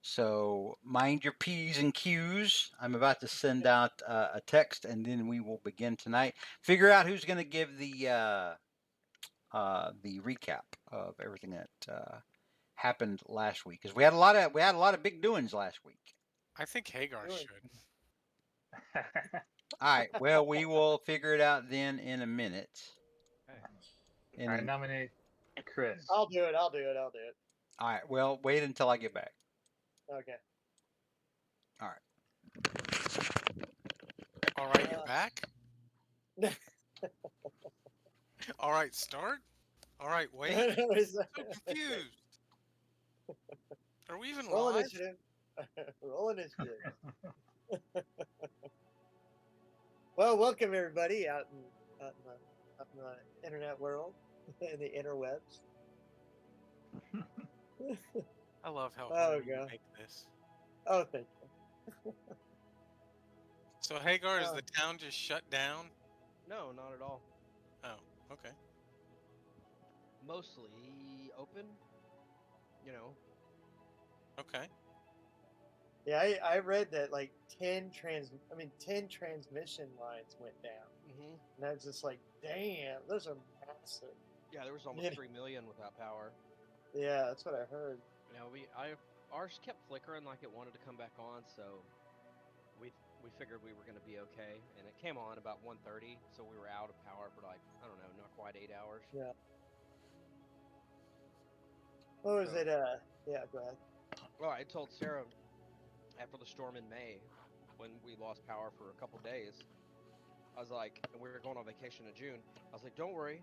So mind your P's and Q's. I'm about to send out a text, and then we will begin tonight. Figure out who's going to give the recap of everything that happened last week, because we had a lot of big doings last week. I think Hagar Doing. should. All right. Well, we will figure it out then in a minute. Okay. In I an, nominate Chris. I'll do it. I'll do it. I'll do it. all right. Well, wait until I get back. Okay. All right. All right, you're back. All right, start. All right, wait. So confused. Are we even Roll live? initiative. Roll initiative. Well, welcome everybody out in the internet world, in the interwebs. I love how Oh, homey you God. make this. Oh, thank you. So Hagar, is Oh. the town just shut down? No, not at all. Oh, okay. Mostly open. You know. Okay. Yeah, I read that like 10 transmission lines went down, Mm-hmm. and I was just like, damn, those are massive. Yeah, there was almost 3 million without power. Yeah, that's what I heard. You know, ours kept flickering like it wanted to come back on, so we figured we were going to be okay, and it came on about 1:30, so we were out of power for like, I don't know, not quite 8 hours. Yeah. What was So- it? Yeah, go ahead. Well, I told Sarah after the storm in May, when we lost power for a couple days, I was like, and we were going on vacation in June. I was like, don't worry,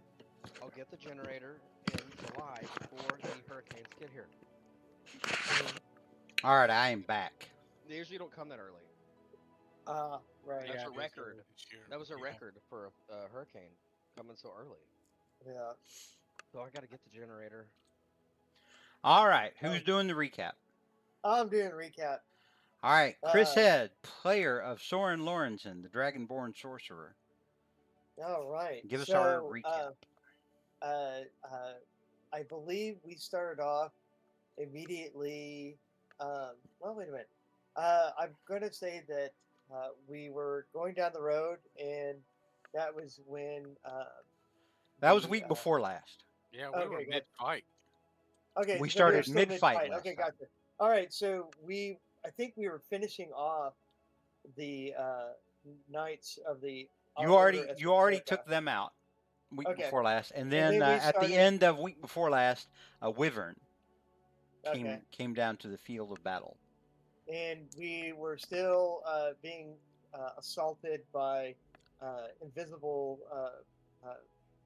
I'll get the generator in July before the hurricanes get here. All right. I am back. They usually don't come that early. Right. That's Yeah, a it is record. early this year. That was a Yeah. record for a hurricane coming so early. Yeah. So I got to get the generator. All right. Who's doing the recap? I'm doing a recap. All right. Chris Uh, Head, player of Soren Lorenzen, the Dragonborn Sorcerer. All right. Give us so, our recap. I believe we started off immediately. Well, wait a minute. I'm going to say that we were going down the road, and that was when. That was the, week before last. Yeah, we were Okay, gotcha. mid-fight. Okay, We so started were still mid-fight mid-fight. last Okay, time. gotcha. All right, so I think we were finishing off the Knights of the. You already took them out week Okay. before last, and then then we at the started- end of week before last, a wyvern Okay. came down to the field of battle. And we were still being assaulted by invisible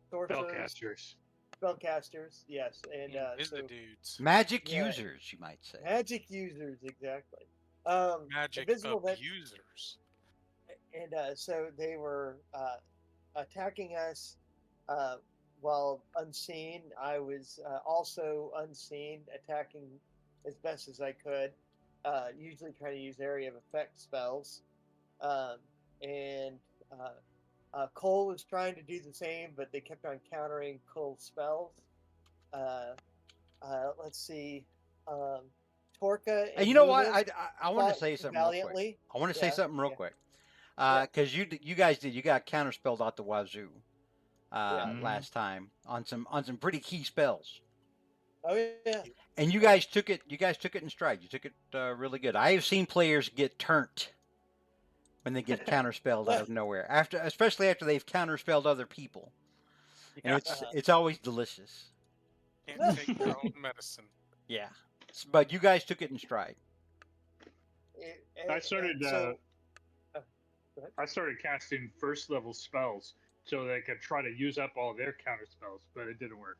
sorcerers, spellcasters. Yes, and so dudes. Magic Yeah. users, you might say. magic users exactly. Magic invisible abusers. and so they were attacking us while unseen. I was also unseen, attacking as best as I could, usually trying to use area of effect spells. And Cole was trying to do the same, but they kept on countering Cole's spells. Let's see. Torka. And you know what? Loomis I want to fought say something real quick. valiantly. I want to say Yeah, something real yeah. quick. Because you guys got counterspelled out the wazoo Yeah. last time on some pretty key spells. Oh yeah. And you guys took it in stride. You took it really good. I have seen players get turnt when they get counterspelled out of nowhere, especially after they've counterspelled other people. And it's always delicious. Can't take their own medicine. Yeah. But you guys took it in stride. I started. So, I started casting first level spells so they could try to use up all their counter spells, but it didn't work.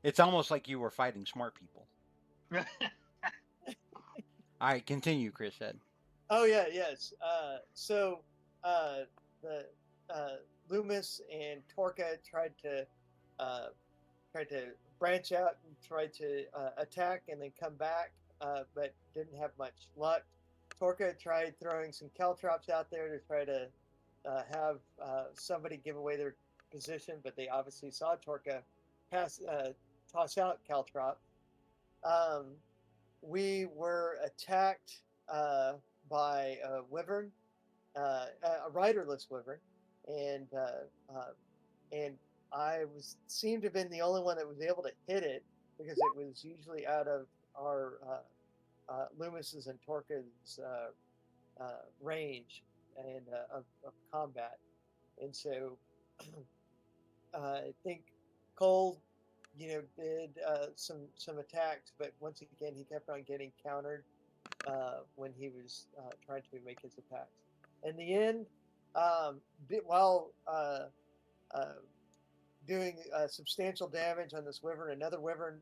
It's almost like you were fighting smart people. All right, continue, Chris said. oh yeah, yes. So the Loomis and Torka tried to branch out and try to attack and then come back, but didn't have much luck. Torka tried throwing some caltrops out there to try to have somebody give away their position, but they obviously saw Torka toss out caltrop. we were attacked by a wyvern, a riderless wyvern, and and I seemed to have been the only one that was able to hit it because it was usually out of our Loomis's and Torka's range and of combat, and so I think Cole, did some attacks, but once again he kept on getting countered when he was trying to make his attacks. In the end, while doing substantial damage on this wyvern, another wyvern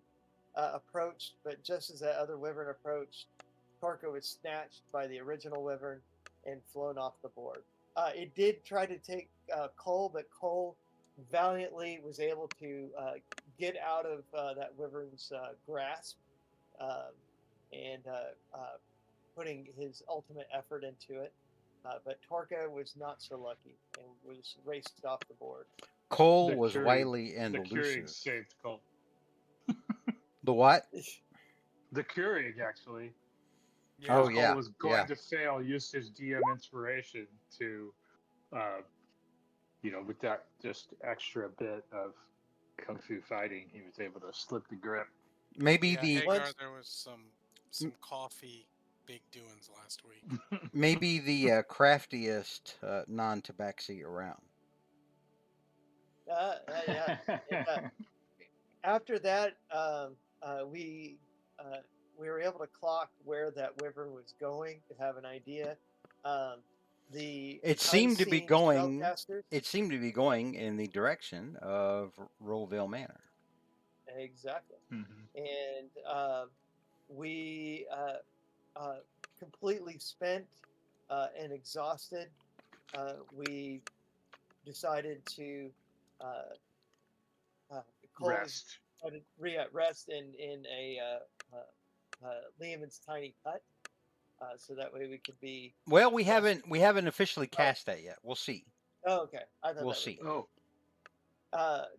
approached, but just as that other wyvern approached, Torka was snatched by the original wyvern and flown off the board. It did try to take Cole, but Cole valiantly was able to get out of that wyvern's grasp and putting his ultimate effort into it. But Torka was not so lucky and was raced off the board. Cole The was Keurig- wily and the Keurig elusive. saved Cole. The what? The Keurig, actually. Oh, Cole yeah. was going to fail, used his DM inspiration to, with that just extra bit of kung fu fighting, he was able to slip the grip. Maybe Yeah, the Hagar, there was some coffee big doings last week. maybe the craftiest non-tabaxi around. Yeah. And, after that, we were able to clock where that wyvern was going to have an idea. It seemed to be going. Spellcasters, It seemed to be going in the direction of Rollville Manor. exactly. Mm-hmm. And we completely spent and exhausted. We decided to Rest. Rest in a Liam's tiny hut, so that way we could be. Well, we haven't officially cast that yet. We'll see. Oh, okay. I thought We'll that see. Oh,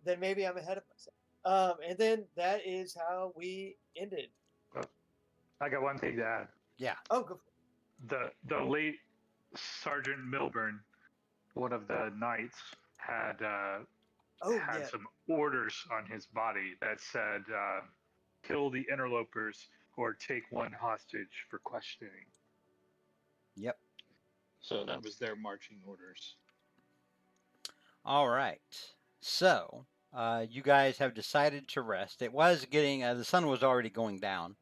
then maybe I'm ahead of myself. And then that is how we ended. I got one thing to add. Yeah. Oh, go. The late Sergeant Milburn, one of the knights, had some orders on his body that said, "Kill the interlopers or take one hostage for questioning." Yep. So that was their marching orders. All right. So, you guys have decided to rest. It was getting the sun was already going down.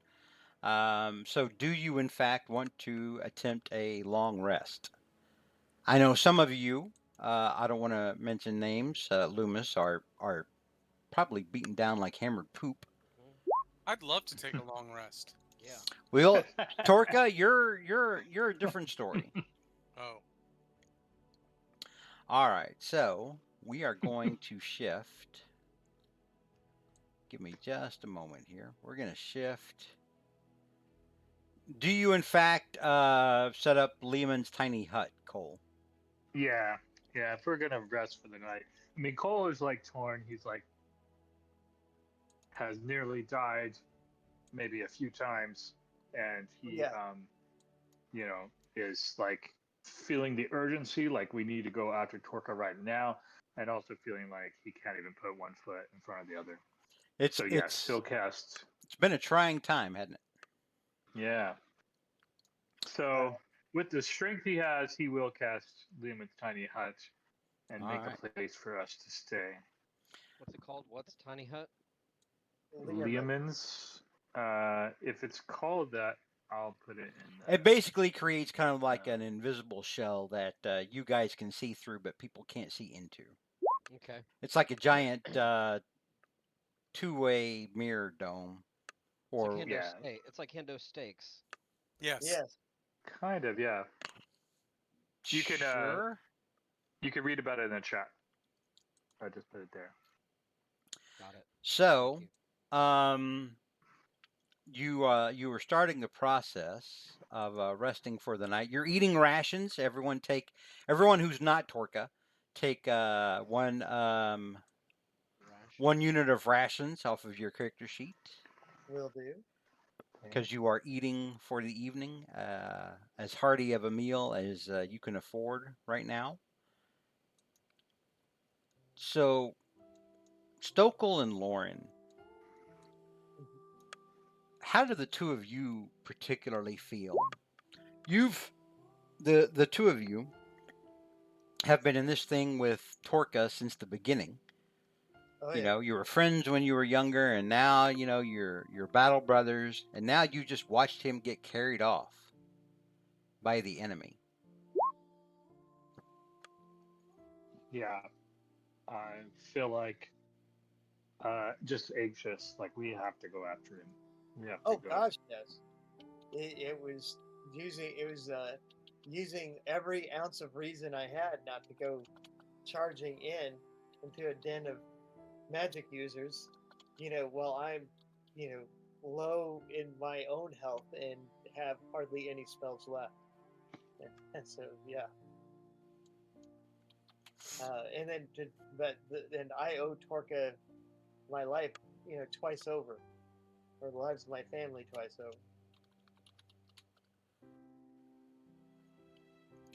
So, do you in fact want to attempt a long rest? I know some of you. I don't want to mention names. Loomis are probably beaten down like hammered poop. I'd love to take a long rest. Yeah. Well, Torka, you're a different story. Oh. All right, so we are going to shift. Give me just a moment here. We're going to shift. Do you, in fact, set up Lehman's tiny hut, Cole? Yeah. If we're gonna rest for the night, I mean, Cole is like torn. He's like has nearly died, maybe a few times, and he, is like feeling the urgency, like we need to go after Torka right now, and also feeling like he can't even put one foot in front of the other. Still cast. It's been a trying time, hasn't it? Yeah. So with the strength he has, he will cast Lehman's tiny hut and make a place for us to stay. What's it called? What's tiny hut? Lehman's. If it's called that, I'll put it in. It basically creates kind of like an invisible shell that you guys can see through, but people can't see into. Okay. It's like a giant two-way mirror dome. Or it's like Hendo Steaks. Yes. Kind of, yeah. You can sure. You can read about it in the chat. I just put it there. Got it. So, you were starting the process of resting for the night. You're eating rations. Everyone who's not Torka, take one unit of rations off of your character sheet. Will do. because you are eating for the evening, as hearty of a meal as you can afford right now. So, Stokel and Lauren, how do the two of you particularly feel? You've the two of you have been in this thing with Torka since the beginning. Oh You yeah. know, you were friends when you were younger, and now you're battle brothers, and now you just watched him get carried off by the enemy. Yeah, I feel like just anxious. Like we have to go after him. We have to Oh go. gosh, yes. It was using every ounce of reason I had not to go charging into a den of magic users, while I'm, you know, low in my own health and have hardly any spells left. And so, yeah. And then, and I owe Torka my life, twice over, or the lives of my family twice over.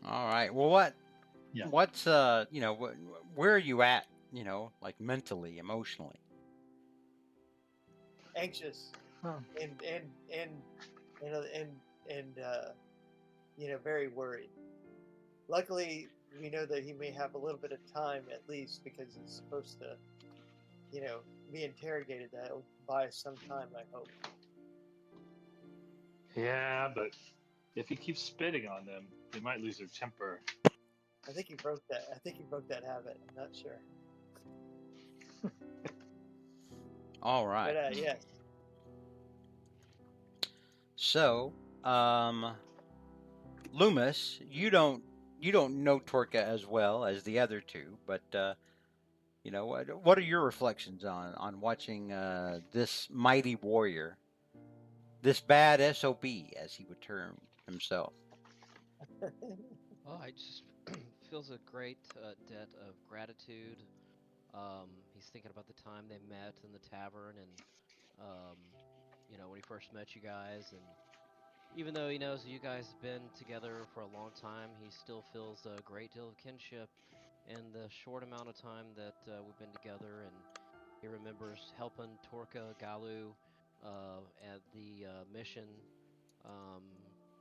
All right. Well, what Yeah. what's where are you at? Like mentally, emotionally. Anxious Oh. and very worried. Luckily, we know that he may have a little bit of time at least because he's supposed to, be interrogated. That'll buy some time, I hope. Yeah, but if he keeps spitting on them, they might lose their temper. I think he broke that. I think he broke that habit. I'm not sure. All right. But yes. So, Loomis, you don't know Torka as well as the other two, but what are your reflections on watching this mighty warrior, this bad SOB as he would term himself? Oh, I just feels a great debt of gratitude. He's thinking about the time they met in the tavern, and when he first met you guys, and even though he knows you guys have been together for a long time, he still feels a great deal of kinship in the short amount of time that we've been together, and he remembers helping Torka Galu at the mission, um,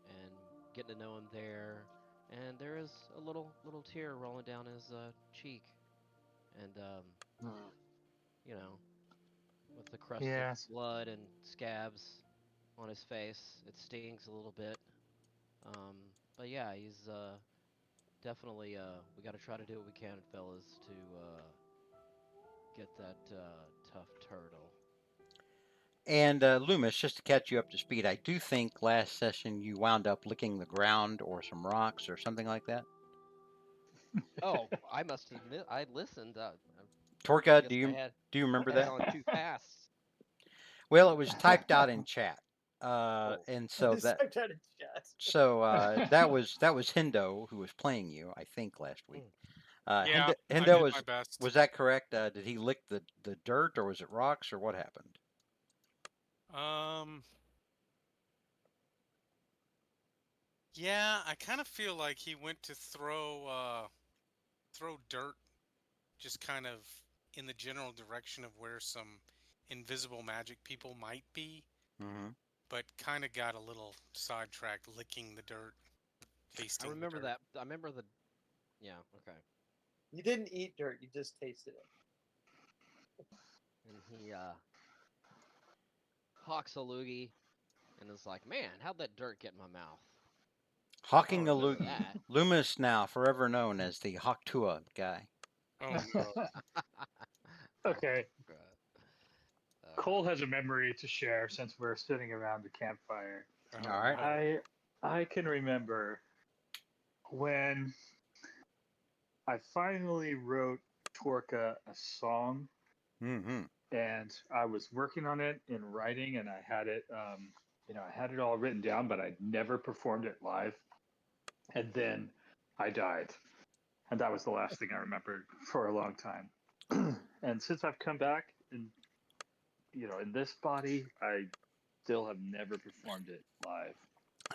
and getting to know him there. And there is a little tear rolling down his cheek, and you know, with the crust of Yes. blood and scabs on his face, it stings a little bit. Um, but yeah, he's definitely. We got to try to do what we can, fellas, to get that tough turtle. And Loomis, just to catch you up to speed, I do think last session you wound up licking the ground or some rocks or something like that. Oh, I must admit, I listened. I Torka, guess do I you had do you remember had it that? on too fast. Well, it was typed out in chat, Oh, and so Just that typed out in chat. so that was Hindo who was playing you, I think, last week. mm. Yeah, I Hindo did my best. was that correct? Did he lick the dirt, or was it rocks, or what happened? Um, yeah, I kind of feel like he went to throw dirt, just kind of in the general direction of where some invisible magic people might be, Mm-hmm. but kind of got a little sidetracked, licking the dirt, I tasting the remember dirt. that. I remember the. Yeah, okay. You didn't eat dirt. You just tasted it. And he hawks a loogie and is like, "Man, how'd that dirt get in my mouth?" I Hawking don't a remember loogie. that. Loomis now forever known as the Hawktua guy. Oh no. Okay. Cole Okay. has a memory to share since we're sitting around the campfire. Oh All right. no. I can remember when I finally wrote Torka a song, Mm-hmm. and I was working on it in writing, and I had it, I had it all written down, but I never performed it live. And then I died, and that was the last thing I remembered for a long time. And since I've come back, and in this body, still have never performed it live.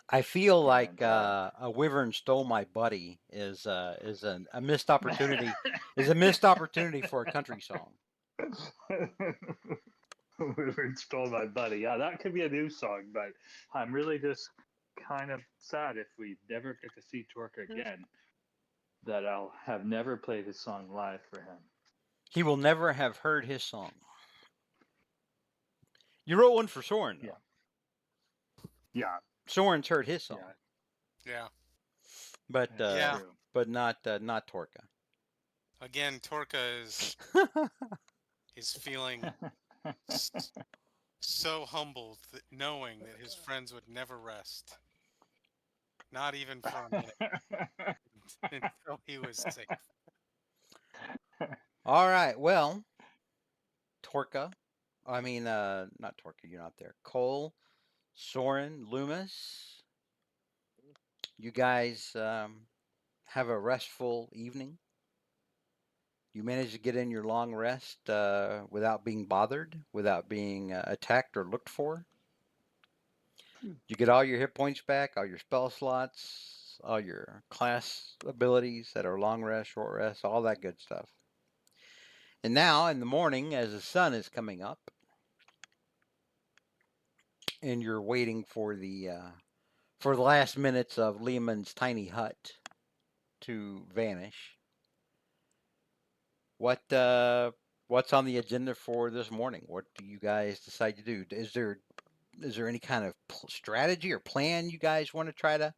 I feel like And a wyvern stole my buddy is a missed opportunity is a missed opportunity for a country song. Wyvern stole my buddy. Yeah, that could be a new song, but I'm really just kind of sad if we never get to see Torka again, that I'll have never played his song live for him. He will never have heard his song. You wrote one for Soren, though. Yeah. Soren's heard his song. Yeah. But Yeah. but not Torka. Again, Torka is feeling so humbled that knowing that his friends would never rest, not even for a minute, until he was safe. All right. Well, Torka. I mean, not Torka. You're not there. Cole, Soren, Loomis. You guys have a restful evening. You managed to get in your long rest without being bothered, without being attacked or looked for. You get all your hit points back, all your spell slots, all your class abilities that are long rest, short rest, all that good stuff. And now in the morning, as the sun is coming up, and you're waiting for the last minutes of Lehman's tiny hut to vanish. What's on the agenda for this morning? What do you guys decide to do? Is there any kind of strategy or plan you guys want to try to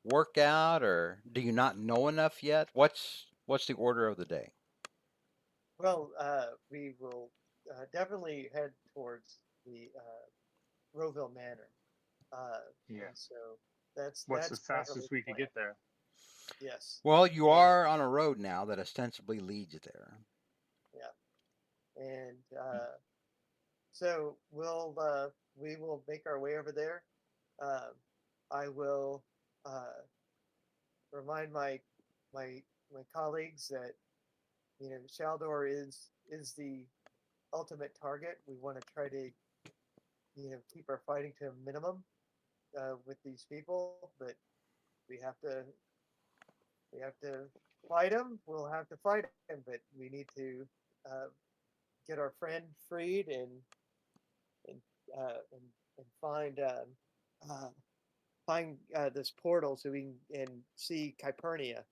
work out, or do you not know enough yet? What's the order of the day? Well, we will definitely head towards the Rowville Manor. Yeah. So that's What's the definitely fastest we could get there? Yes. Well, you are on a road now that ostensibly leads there. Yeah. And so we will make our way over there. I will remind my colleagues that Shaldor is the ultimate target. We want to try to keep our fighting to a minimum with these people, but we have to fight them. We'll have to fight them, but we need to get our friend freed and find this portal so we can see Kypernia,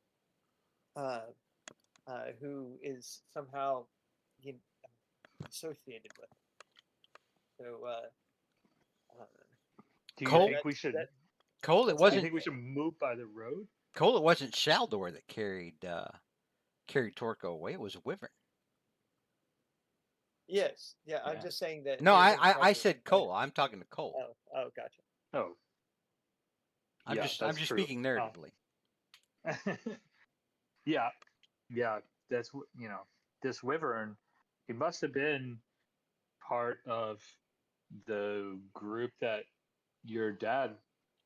who is somehow associated with it. So, do you Cole, think we should? Cole, it wasn't. Do you think we should move by the road? Cole, it wasn't Shaldor that carried Torko away. It was Wyvern. Yes, yeah. I'm just saying that. No, I said Cole. I'm talking to Cole. Oh, gotcha. Oh, I'm just speaking narratively. Yeah, that's this Wyvern. He must have been part of the group that your dad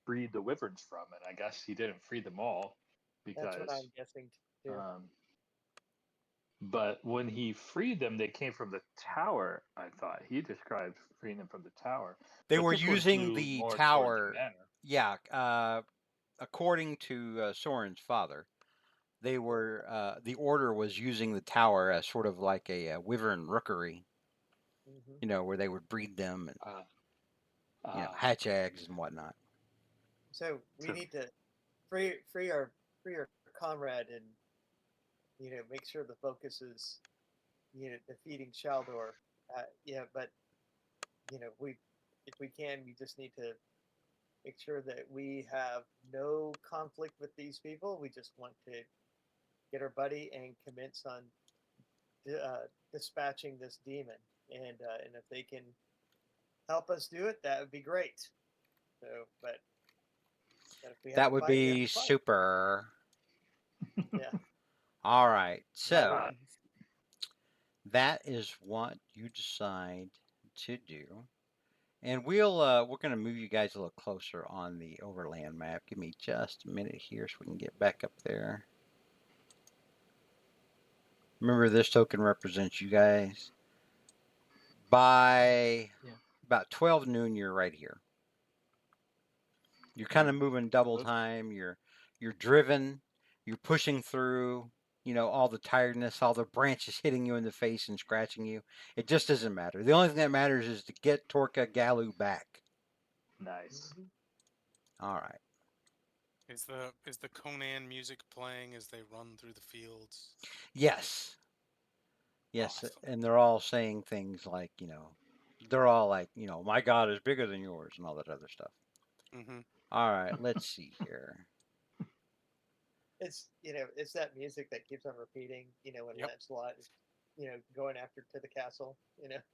freed the Wyverns from, and I guess he didn't free them all because. That's what I'm guessing too. But when he freed them, they came from the tower. I thought he described freeing them from the tower. They were using the tower. Yeah, according to Soren's father, they were the order was using the tower as sort of like a wyvern rookery. Mm-hmm. Where they would breed them and hatch eggs and whatnot. So we need to free our comrade and make sure the focus is defeating Shaldor. But if we can, we just need to make sure that we have no conflict with these people. We just want to get our buddy and commence on dispatching this demon. And if they can help us do it, that would be great. So, but if we that would be super. Yeah. All right. So that is what you decide to do. And we're going to move you guys a little closer on the overland map. Give me just a minute here so we can get back up there. Remember, this token represents you guys by about 12 noon, you're right here. You're kind of moving double Those- time. You're driven. You're pushing through. All the tiredness, all the branches hitting you in the face and scratching you. It just doesn't matter. The only thing that matters is to get Torka Galu back. Nice. Mhm. All right. Is the Conan music playing as they run through the fields? Yes. Yes. Awesome. And they're all saying things like, they're all like, my God is bigger than yours and all that other stuff. Mm-hmm. All right. Let's see here. It's that music that keeps on repeating. When Yep. Lancelot is, going after to the castle.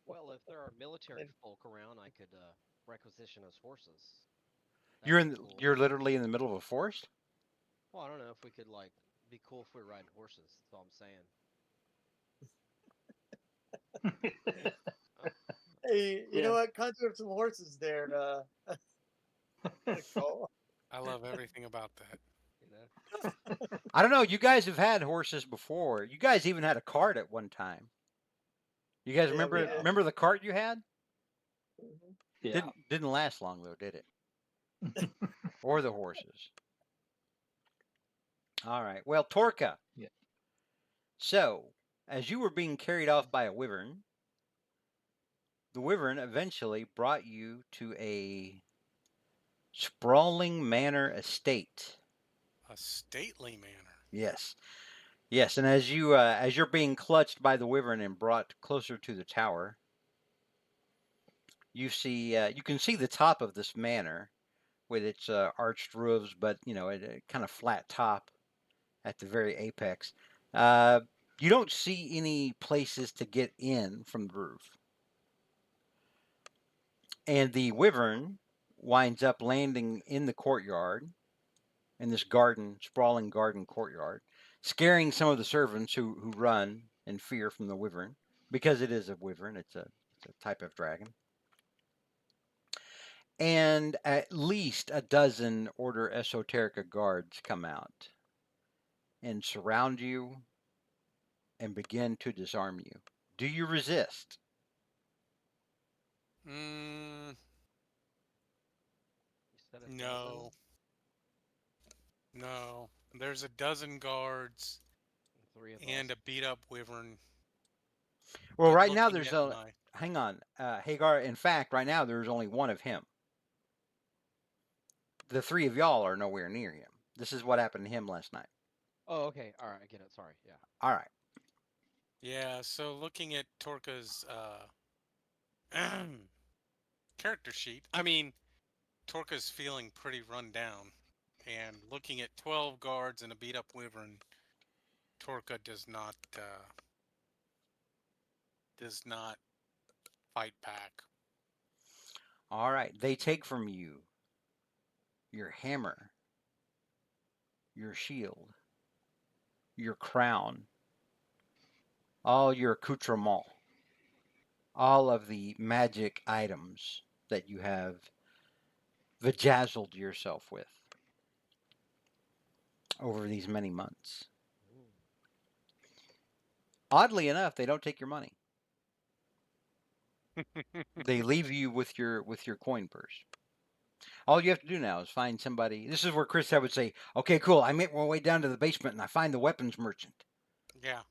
Well, if there are military And- folk around, I could requisition as horses. You're That'd be cool. you're literally in the middle of a forest. Well, I don't know if we could like be cool if we were riding horses. That's all I'm saying. Hey, you Yeah. know what? Conjure up some horses there, Nicole. I love everything about that. You know. I don't know. You guys have had horses before. You guys even had a cart at one time. You guys Yeah, remember we did. remember the cart you had? Mhm. Yeah. Didn't last long though, did it? Or the horses. All right. Well, Torka. Yeah. So, as you were being carried off by a wyvern, the wyvern eventually brought you to a sprawling manor estate. A stately manner. Yes. Yes, and as you're being clutched by the wyvern and brought closer to the tower, you can see the top of this manor with its arched roofs, but a kind of flat top at the very apex. Uh, you don't see any places to get in from the roof, and the wyvern winds up landing in the courtyard, in this sprawling garden courtyard, scaring some of the servants who run in fear from the wyvern because it is a wyvern. It's a type of dragon. And at least a dozen Order Esoterica guards come out and surround you and begin to disarm you. Do you resist? Mm, You said a dozen? no. No. There's a dozen guards Three of and us. a beat up wyvern. Well, Good right now looking there's yet a. nigh. Hang on, Hagar. In fact, right now there's only one of him. The three of y'all are nowhere near him. This is what happened to him last night. Oh, okay. All right, I get it. Sorry. Yeah. All right. Yeah, so looking at Torka's character sheet, I mean, Torka's feeling pretty run down. And looking at 12 guards and a beat up wyvern, Torka does not fight back. All right. They take from you your hammer, your shield, your crown, all your accoutrement, all of the magic items that you have vajazzled yourself with over these many months. Ooh. Oddly enough, they don't take your money. They leave you with your coin purse. All you have to do now is find somebody. This is where Chris would say, "Okay, cool. I make my way down to the basement and I find the weapons merchant." Yeah.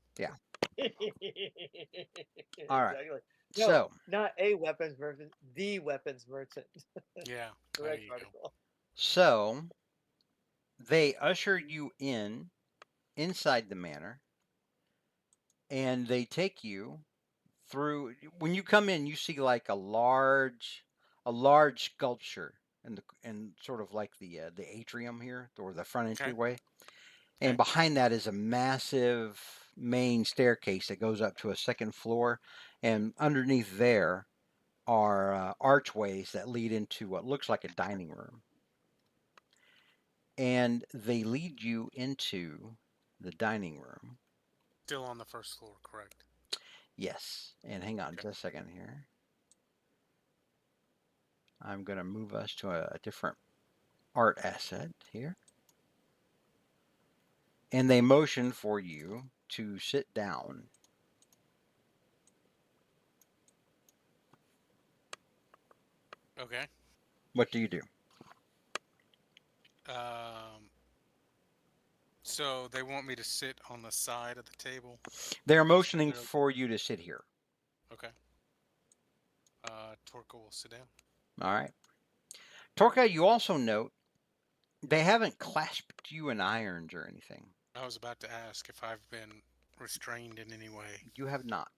All right. Exactly. No, So, not a weapons merchant, the weapons merchant. Yeah. There Correct you go. article. so they usher you inside the manor, and they take you through. When you come in, you see like a large sculpture in sort of like the atrium here, or the front Okay. entryway. And Okay. behind that is a massive main staircase that goes up to a second floor, and underneath there are archways that lead into what looks like a dining room. And they lead you into the dining room. Still on the first floor, correct? Yes. And hang on Okay. just a second here. I'm going to move us to a different art asset here. And they motion for you to sit down. Okay. What do you do? Um, so they want me to sit on the side of the table. They're Just motioning clearly. for you to sit here. Okay. Torka will sit down. All right. Torka, you also note they haven't clasped you in irons or anything. I was about to ask if I've been restrained in any way. You have not.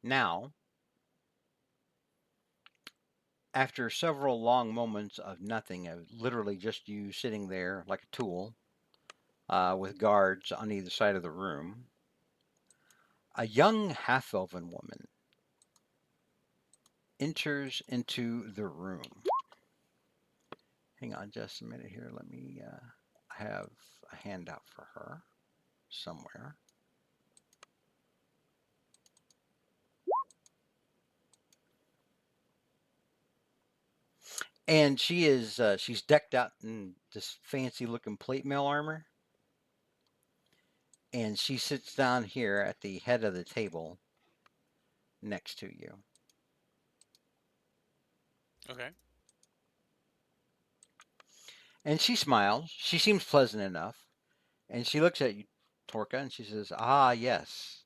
Now, after several long moments of nothing, of literally just you sitting there like a tool, with guards on either side of the room, a young half-elven woman enters into the room. Hang on just a minute here. Let me have a handout for her somewhere. And she's decked out in this fancy looking plate mail armor. And she sits down here at the head of the table next to you. Okay. And she smiles. She seems pleasant enough. And she looks at you, Torka, and she says, "Ah, yes.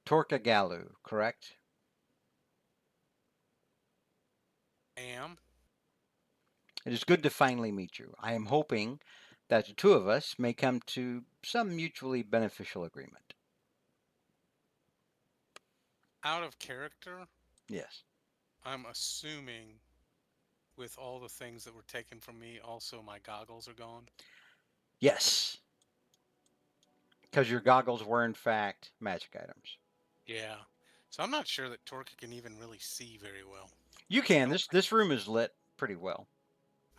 Torka Galu, correct?" I am. It is good to finally meet you. I am hoping that the two of us may come to some mutually beneficial agreement. Out of character, Yes. I'm assuming with all the things that were taken from me, also my goggles are gone. Yes. Because your goggles were, in fact, magic items. Yeah. So I'm not sure that Torka can even really see very well. You can. This room is lit pretty well.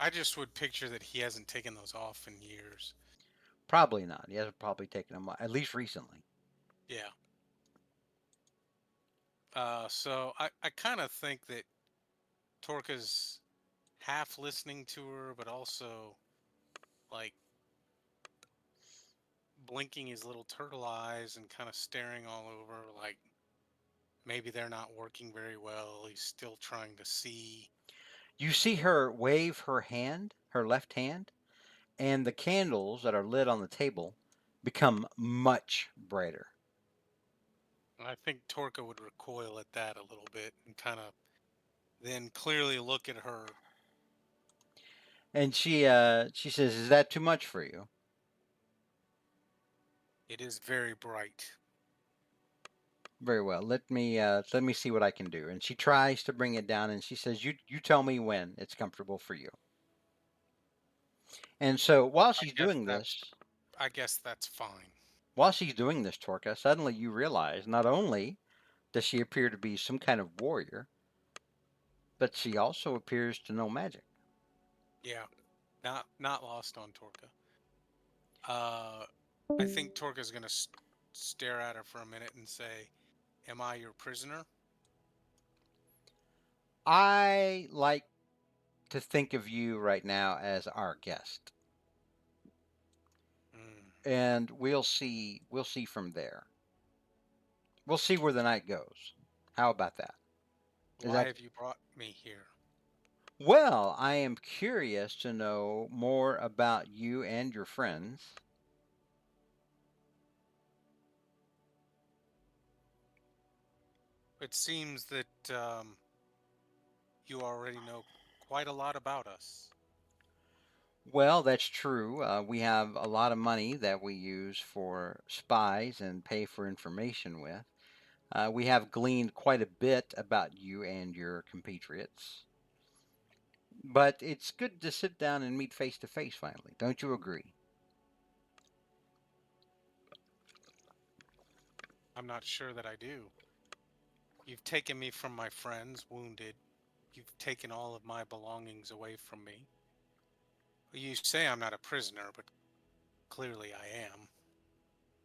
I just would picture that he hasn't taken those off in years. Probably not. He hasn't probably taken them, at least recently. Yeah. So I kind of think that Torka's half listening to her, but also like blinking his little turtle eyes and kind of staring all over, like maybe they're not working very well. He's still trying to see. You see her wave her hand, her left hand, and the candles that are lit on the table become much brighter. I think Torka would recoil at that a little bit and kind of then clearly look at her. And she says, "Is that too much for you?" It is very bright. Very well. Let me see what I can do. And she tries to bring it down, and she says, "You tell me when it's comfortable for you." And so I guess that's fine. while she's doing this, Torka, suddenly you realize not only does she appear to be some kind of warrior, but she also appears to know magic. Yeah, not lost on Torka. Uh, I think Torka's gonna stare at her for a minute and say, "Am I your prisoner?" I like to think of you right now as our guest, Mm. and we'll see from there. We'll see where the night goes. How about that? Is Why that have you brought me here? Well, I am curious to know more about you and your friends. It seems that you already know quite a lot about us. Well, that's true. We have a lot of money that we use for spies and pay for information with. We have gleaned quite a bit about you and your compatriots. But it's good to sit down and meet face to face finally. Don't you agree? I'm not sure that I do. You've taken me from my friends, wounded. You've taken all of my belongings away from me. You say I'm not a prisoner, but clearly I am.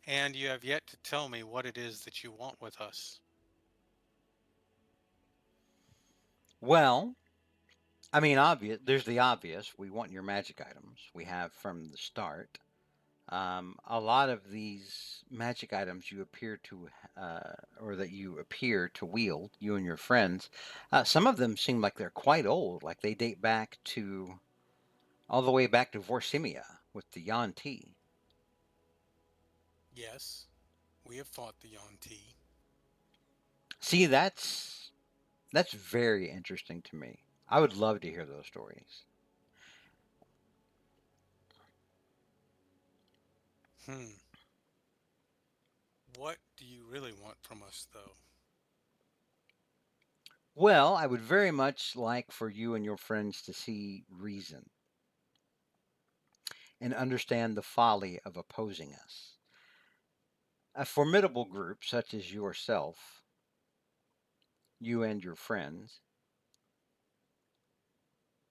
And you have yet to tell me what it is that you want with us. Well, I mean, obvious. There's the obvious. We want your magic items. We have from the start. A lot of these magic items you appear to, or that you appear to wield, you and your friends, some of them seem like they're quite old, like they date back to all the way back to Vorsimia with the Yuan-Ti. Yes, we have fought the Yuan-Ti. See, that's very interesting to me. I would love to hear those stories. Hmm. What do you really want from us, though? Well, I would very much like for you and your friends to see reason and understand the folly of opposing us. A formidable group such as yourself, you and your friends,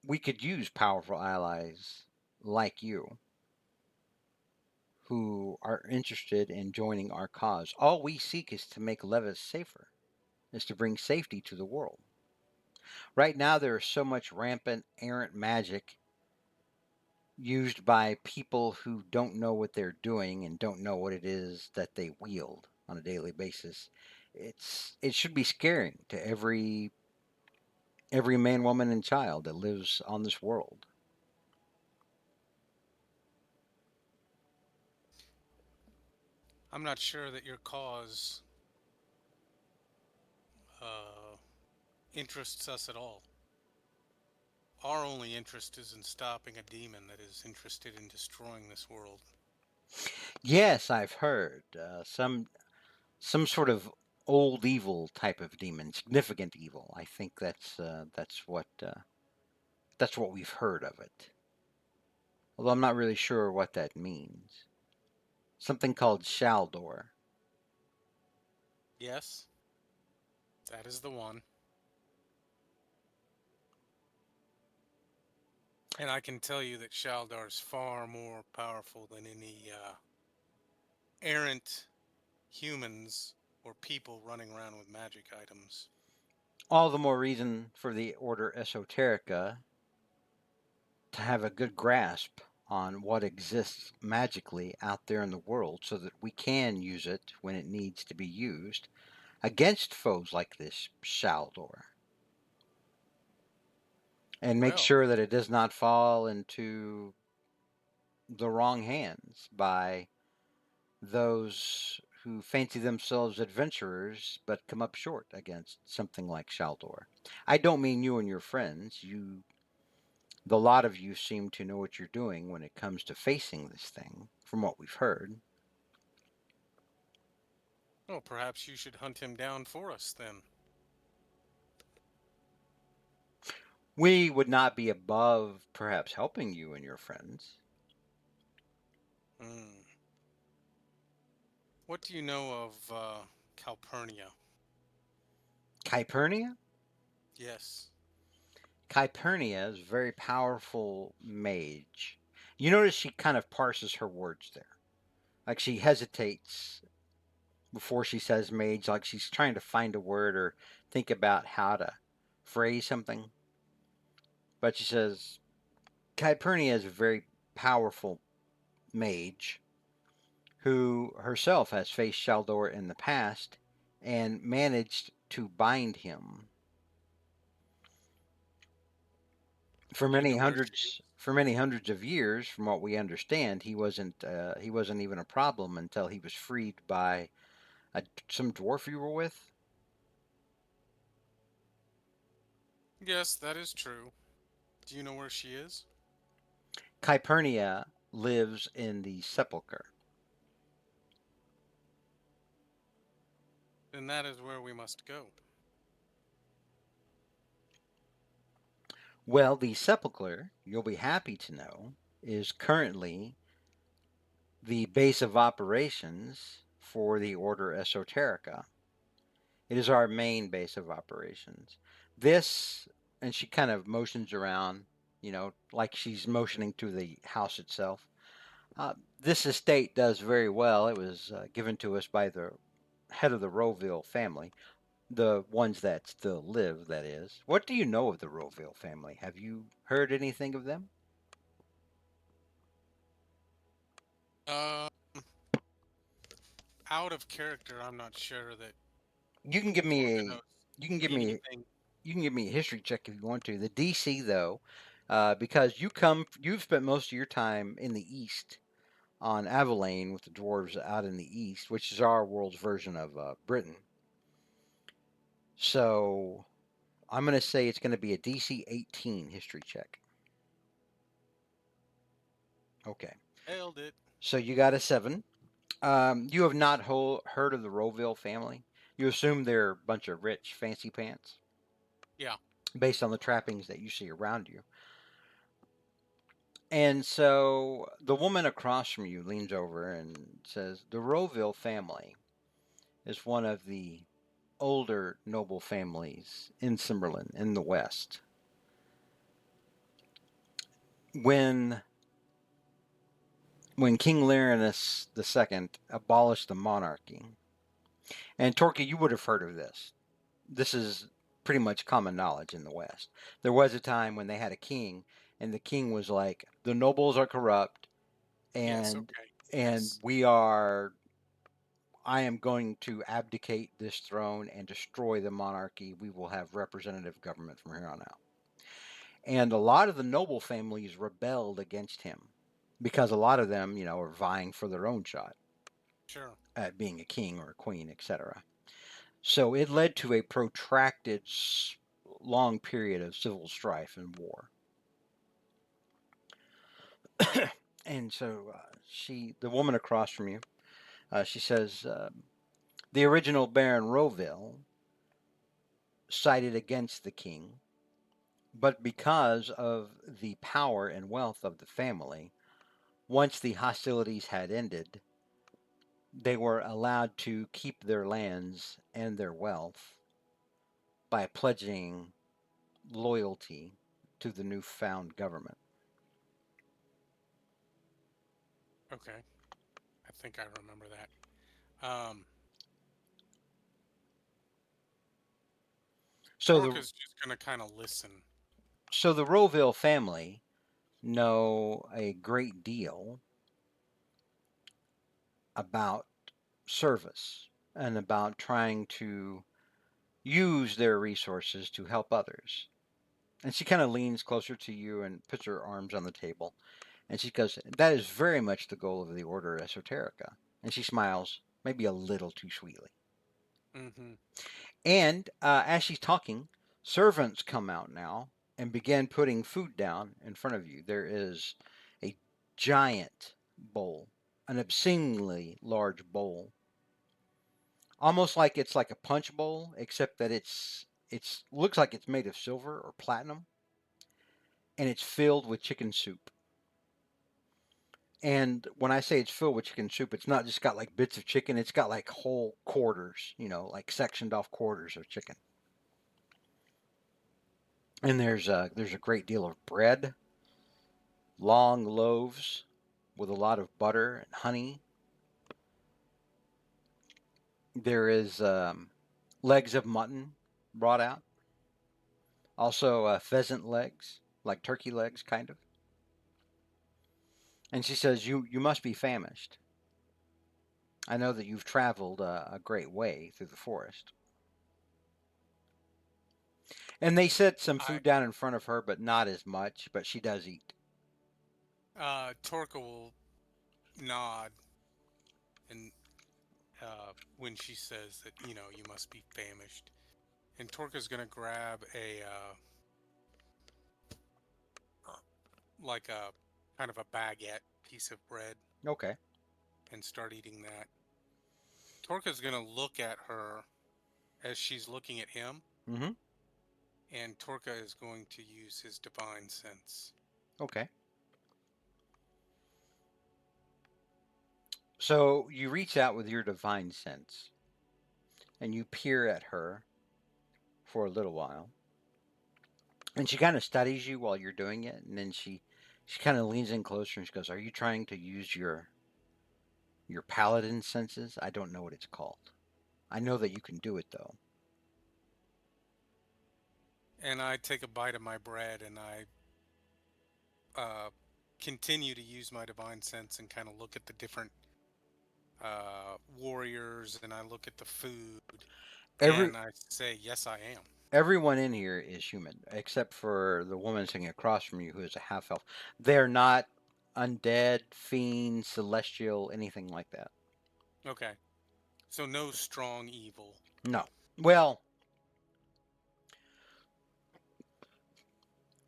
we could use powerful allies like you who are interested in joining our cause. All we seek is to make Levis safer, is to bring safety to the world. Right now, there is so much rampant, errant magic used by people who don't know what they're doing and don't know what it is that they wield on a daily basis. It should be scaring to every man, woman, and child that lives on this world. I'm not sure that your cause uh, interests us at all. Our only interest is in stopping a demon that is interested in destroying this world. Yes, I've heard some sort of old evil type of demon, significant evil. I think that's what we've heard of it. Although I'm not really sure what that means. Something called Shaldor. Yes, that is the one. And I can tell you that Shaldar is far more powerful than any errant humans or people running around with magic items. All the more reason for the Order Esoterica to have a good grasp on what exists magically out there in the world so that we can use it when it needs to be used against foes like this Shaldor. And make Well, sure that it does not fall into the wrong hands by those who fancy themselves adventurers but come up short against something like Shaldor. I don't mean you and your friends. The lot of you seem to know what you're doing when it comes to facing this thing, from what we've heard. well, perhaps you should hunt him down for us then. We would not be above perhaps helping you and your friends. Hmm. What do you know of Calpurnia? Calpurnia? Yes. Calpurnia is a very powerful mage. You notice she kind of parses her words there. Like she hesitates before she says mage, like she's trying to find a word or think about how to phrase something. But she says Calpurnia is a very powerful mage who herself has faced Shaldor in the past and managed to bind him for Do you many know where she hundreds is? for many hundreds of years. From what we understand, he wasn't even a problem until he was freed by some dwarf you were with. Yes, that is true. Do you know where she is? Calpurnia lives in the sepulcher. Then that is where we must go. Well, the sepulcher, you'll be happy to know, is currently the base of operations for the Order Esoterica. It is our main base of operations. This, and she kind of motions around, like she's motioning to the house itself. This estate does very well. It was given to us by the head of the Roville family, the ones that still live, that is. What do you know of the Roville family? Have you heard anything of them? Um, out of character, I'm not sure that You can give me Torka a knows you can give me anything. you can give me a history check if you want to. The DC though, because you've spent most of your time in the East on Avalane with the dwarves out in the East, which is our world's version of Britain. So I'm going to say it's going to be a DC 18 history check. Okay. Failed it. So you got a 7. You have not heard of the Roville family. You assume they're a bunch of rich, fancy pants. Yeah. Based on the trappings that you see around you. And so the woman across from you leans over and says, the Roville family is one of the older noble families in Cimberland in the West. When King Lyranus II abolished the monarchy, and Torquay, you would have heard of this. This is pretty much common knowledge in the West. There was a time when they had a king, and the king was like, the nobles are corrupt, Yes. and Okay. and Yes. I am going to abdicate this throne and destroy the monarchy. We will have representative government from here on out. And a lot of the noble families rebelled against him because a lot of them, are vying for their own shot Sure. at being a king or a queen, etc. So it led to a protracted, long period of civil strife and war. And so the woman across from you, she says, the original Baron Roville sided against the king, but because of the power and wealth of the family, once the hostilities had ended, they were allowed to keep their lands and their wealth by pledging loyalty to the newfound government. Okay. I think I remember that. So Torka's just gonna kind of listen. the Roville family know a great deal about service and about trying to use their resources to help others. And she kind of leans closer to you and puts her arms on the table. And she goes, that is very much the goal of the Order Esoterica. And she smiles, maybe a little too sweetly. Mm-hmm. And as she's talking, servants come out now and begin putting food down in front of you. There is a giant bowl, an obscenely large bowl, almost like it's like a punch bowl, except that it's looks like it's made of silver or platinum, and it's filled with chicken soup. And when I say it's filled with chicken soup, it's not just got like bits of chicken, it's got like whole quarters, like sectioned off quarters of chicken. And there's a great deal of bread, long loaves with a lot of butter and honey. There is legs of mutton brought out. Also pheasant legs, like turkey legs, kind of. And she says, you must be famished. I know that you've traveled a great way through the forest. And they set some I food down in front of her, but not as much, but she does eat. Torka will nod and when she says that you must be famished, and Torka's gonna grab a like a kind of a baguette piece of bread Okay. and start eating that. Torka's gonna look at her as she's looking at him, Mm-hmm. and Torka is going to use his divine sense. Okay. So you reach out with your divine sense and you peer at her for a little while. And she kind of studies you while you're doing it, and then she kind of leans in closer and she goes, "Are you trying to use your paladin senses? I don't know what it's called. I know that you can do it though." And I take a bite of my bread and I continue to use my divine sense and kind of look at the different warriors, and I look at the food, Every and I say, yes, I am. everyone in here is human, except for the woman sitting across from you, who is a half elf. They're not undead, fiend, celestial, anything like that. Okay. So no strong evil. No. Well,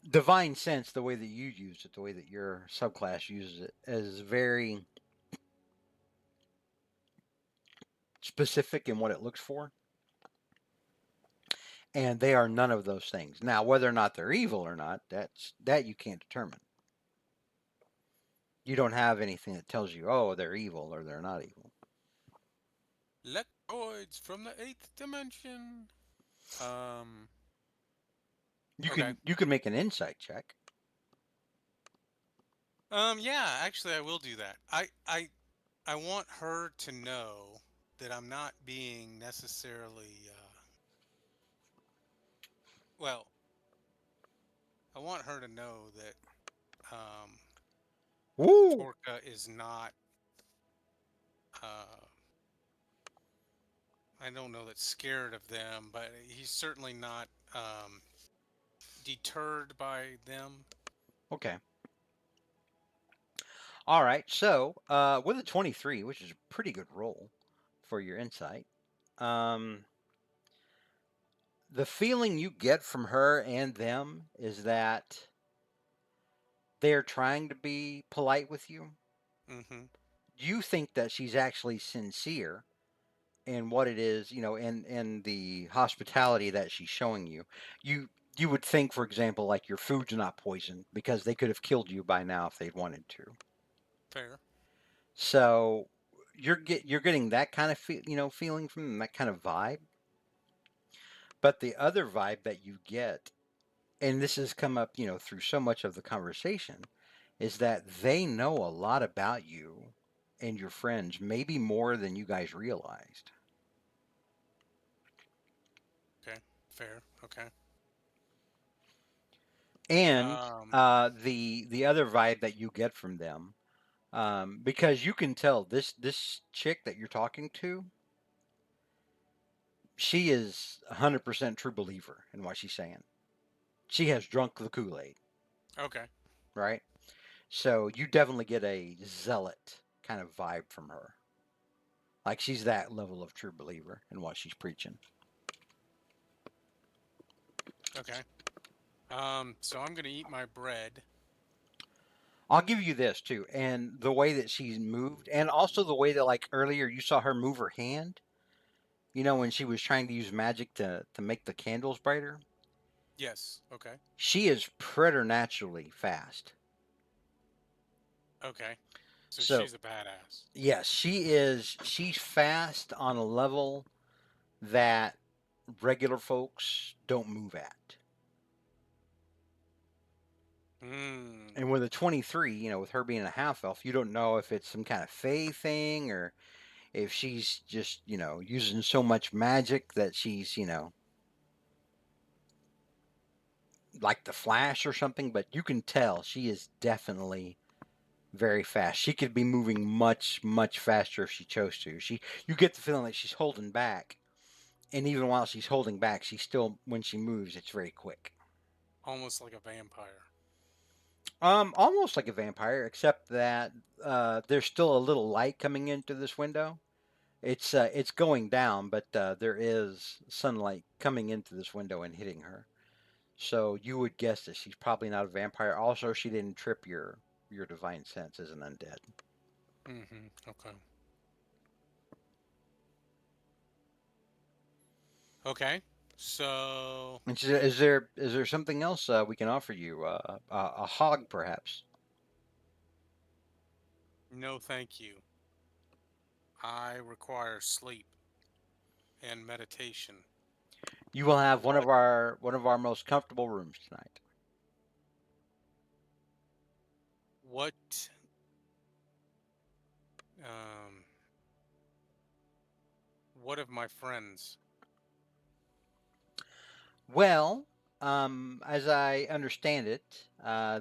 divine sense, the way that you use it, the way that your subclass uses it, is very specific in what it looks for. And they are none of those things. Now, whether or not they're evil or not, that you can't determine. You don't have anything that tells you, oh, they're evil or they're not evil. Lectroids from the 8th dimension. You Okay. can make an insight check. Yeah, actually I will do that. I want her to know that I'm not being necessarily well, I want her to know that Woo! Torka is not uh I don't know that scared of them, but he's certainly not deterred by them. Okay. All right. So, with a 23, which is a pretty good roll for your insight, um, the feeling you get from her and them is that they're trying to be polite with you. Mm-hmm. You think that she's actually sincere in what it is, in the hospitality that she's showing you. You you would think, for example, like your food's not poisoned because they could have killed you by now if they'd wanted to. Fair. So you're getting that kind of feeling from them, that kind of vibe. But the other vibe that you get, and this has come up, through so much of the conversation, is that they know a lot about you and your friends, maybe more than you guys realized. Okay. Fair. Okay. And Um. the other vibe that you get from them, because you can tell this chick that you're talking to, she is 100% true believer in what she's saying. She has drunk the Kool-Aid, Okay. right? So you definitely get a zealot kind of vibe from her. Like she's that level of true believer in what she's preaching. Okay. So I'm gonna eat my bread. I'll give you this too, and the way that she's moved, and also the way that, like, earlier you saw her move her hand. When she was trying to use magic to make the candles brighter. Yes. Okay. She is preternaturally fast. Okay. So So she's a badass. yes, she is. She's fast on a level that regular folks don't move at. Hmm. And with a 23, with her being a half elf, you don't know if it's some kind of fae thing or if she's just, using so much magic that she's, like the Flash or something, but you can tell she is definitely very fast. She could be moving much, much faster if she chose to. You get the feeling that she's holding back, and even while she's holding back, she's still, when she moves, it's very quick. Almost like a vampire. Almost like a vampire, except that there's still a little light coming into this window. It's going down, but there is sunlight coming into this window and hitting her. So you would guess that she's probably not a vampire. Also, she didn't trip your divine sense as an undead. Mm-hmm. Okay. Okay. So And is there something else we can offer you? A hog, perhaps? no, thank you. I require sleep and meditation. You will have one What? of our most comfortable rooms tonight. What? Um. What of my friends? Well, as I understand it,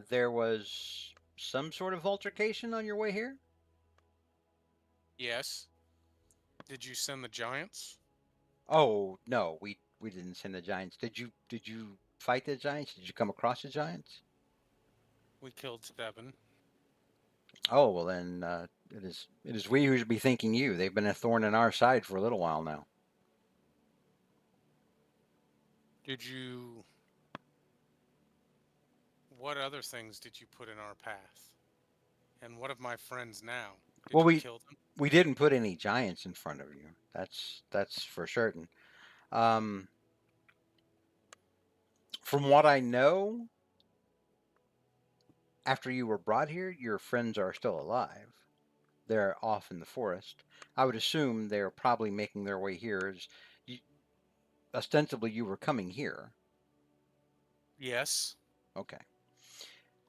there was some sort of altercation on your way here? Yes. Did you send the giants? Oh no, we didn't send the giants. Did you fight the giants? Did you come across the giants? We killed 7. Oh well, then it is we who should be thanking you. They've been a thorn in our side for a little while now. Did you? What other things did you put in our path? And what of my friends now? Did Well, you we kill them? we didn't put any giants in front of you. That's for certain. Um, from what I know, after you were brought here, your friends are still alive. They're off in the forest. I would assume they're probably making their way here. You, ostensibly, you were coming here. Yes. Okay.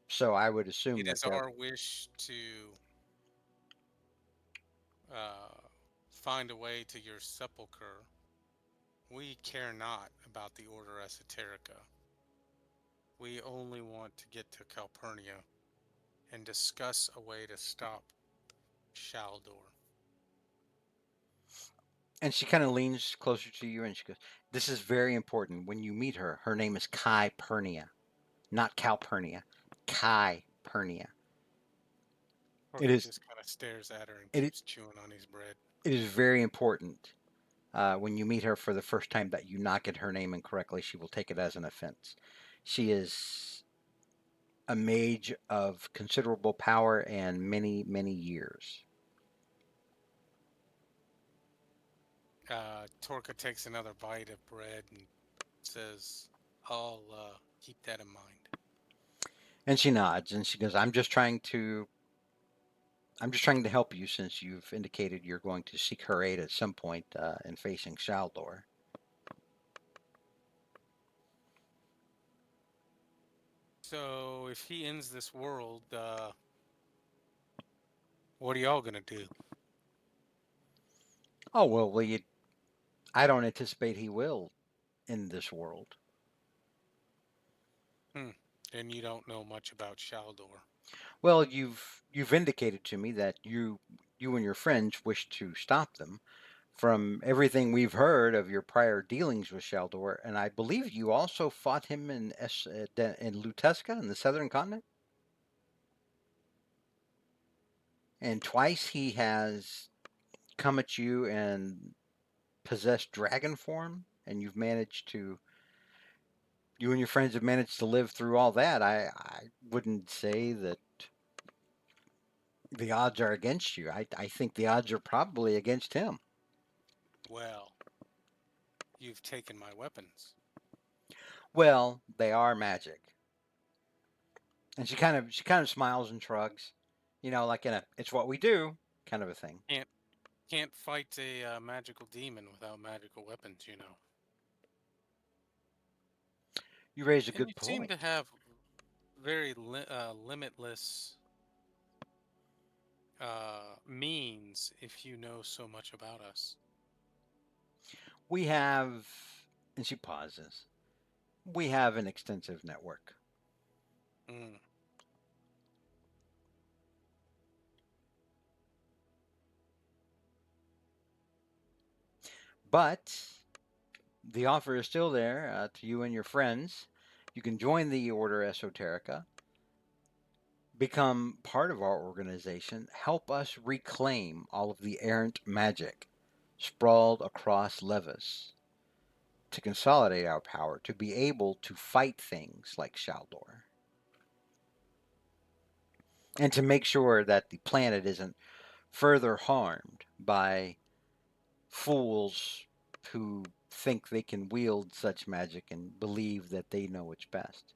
So I would assume It that is they're. our wish to uh, find a way to your sepulcher. We care not about the Order Esoterica. We only want to get to Calpurnia and discuss a way to stop Shaldor. And she kind of leans closer to you and she goes, "This is very important. When you meet her, her name is Kai Pernia, not Calpurnia. Kai Pernia. It Orca is just kind of stares at her and it, keeps chewing on his bread. it is very important. When you meet her for the first time that you not get her name incorrectly, she will take it as an offense. She is a mage of considerable power and many, many years." Torka takes another bite of bread and says, I'll keep that in mind. And she nods and she goes, I'm just trying to help you since you've indicated you're going to seek her aid at some point in facing Shaldor. So if he ends this world, what are y'all gonna do? Oh, well, I don't anticipate he will in this world. And you don't know much about Shaldor. Well, you've indicated to me that you and your friends wish to stop them. From everything we've heard of your prior dealings with Shaldor, and I believe you also fought him in Luteska in the southern continent, and twice he has come at you and possessed dragon form, and you and your friends have managed to live through all that. I wouldn't say that the odds are against you. I think the odds are probably against him. Well, you've taken my weapons. Well, they are magic. And she kind of smiles and shrugs, like in a "it's what we do" kind of a thing. Can't fight a magical demon without magical weapons, you know. You raise a And you good seem to point. have very limitless means if you know so much about us. We have, and she pauses. We have an extensive network. Mm. But the offer is still there to you and your friends. You can join the Order Esoterica, become part of our organization, help us reclaim all of the errant magic sprawled across Levis to consolidate our power, to be able to fight things like Shaldor, and to make sure that the planet isn't further harmed by fools who think they can wield such magic and believe that they know what's best.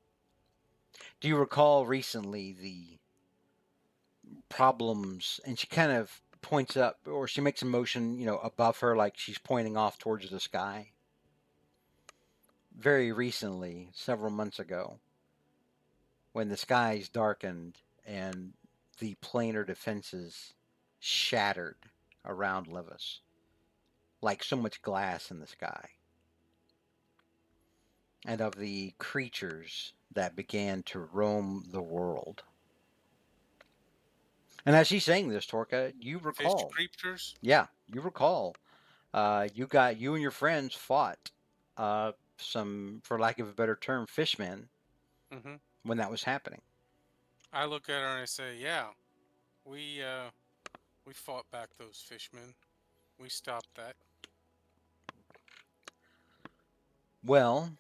Do you recall recently the problems? And she kind of points up, or she makes a motion, above her, like she's pointing off towards the sky. Very recently, several months ago, when the skies darkened and the planar defenses shattered around Levis, like so much glass in the sky, and of the creatures that began to roam the world. And as she's saying this, Torka, you Fish recall. creatures. Yeah, you recall. You and your friends fought some, for lack of a better term, fishmen Mm-hmm. when that was happening. I look at her and I say, "Yeah, we fought back those fishmen. We stopped that." Well,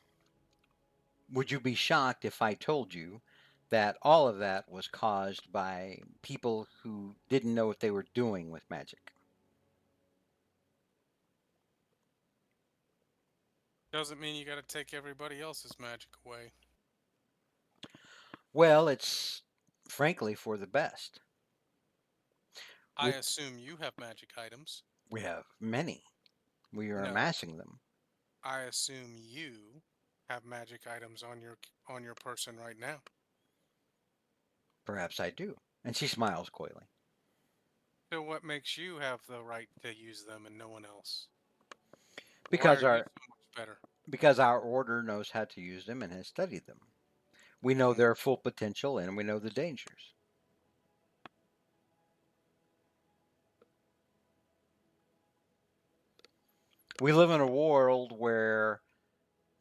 would you be shocked if I told you that all of that was caused by people who didn't know what they were doing with magic? Doesn't mean you got to take everybody else's magic away. Well, it's frankly for the best. I We assume you have magic items. we have many. We are No, amassing them. I assume you have magic items on your person right now. Perhaps I do. And she smiles coyly. So what makes you have the right to use them and no one else? Why Because are you our so much better? because our order knows how to use them and has studied them. We know Hmm. their full potential and we know the dangers. We live in a world where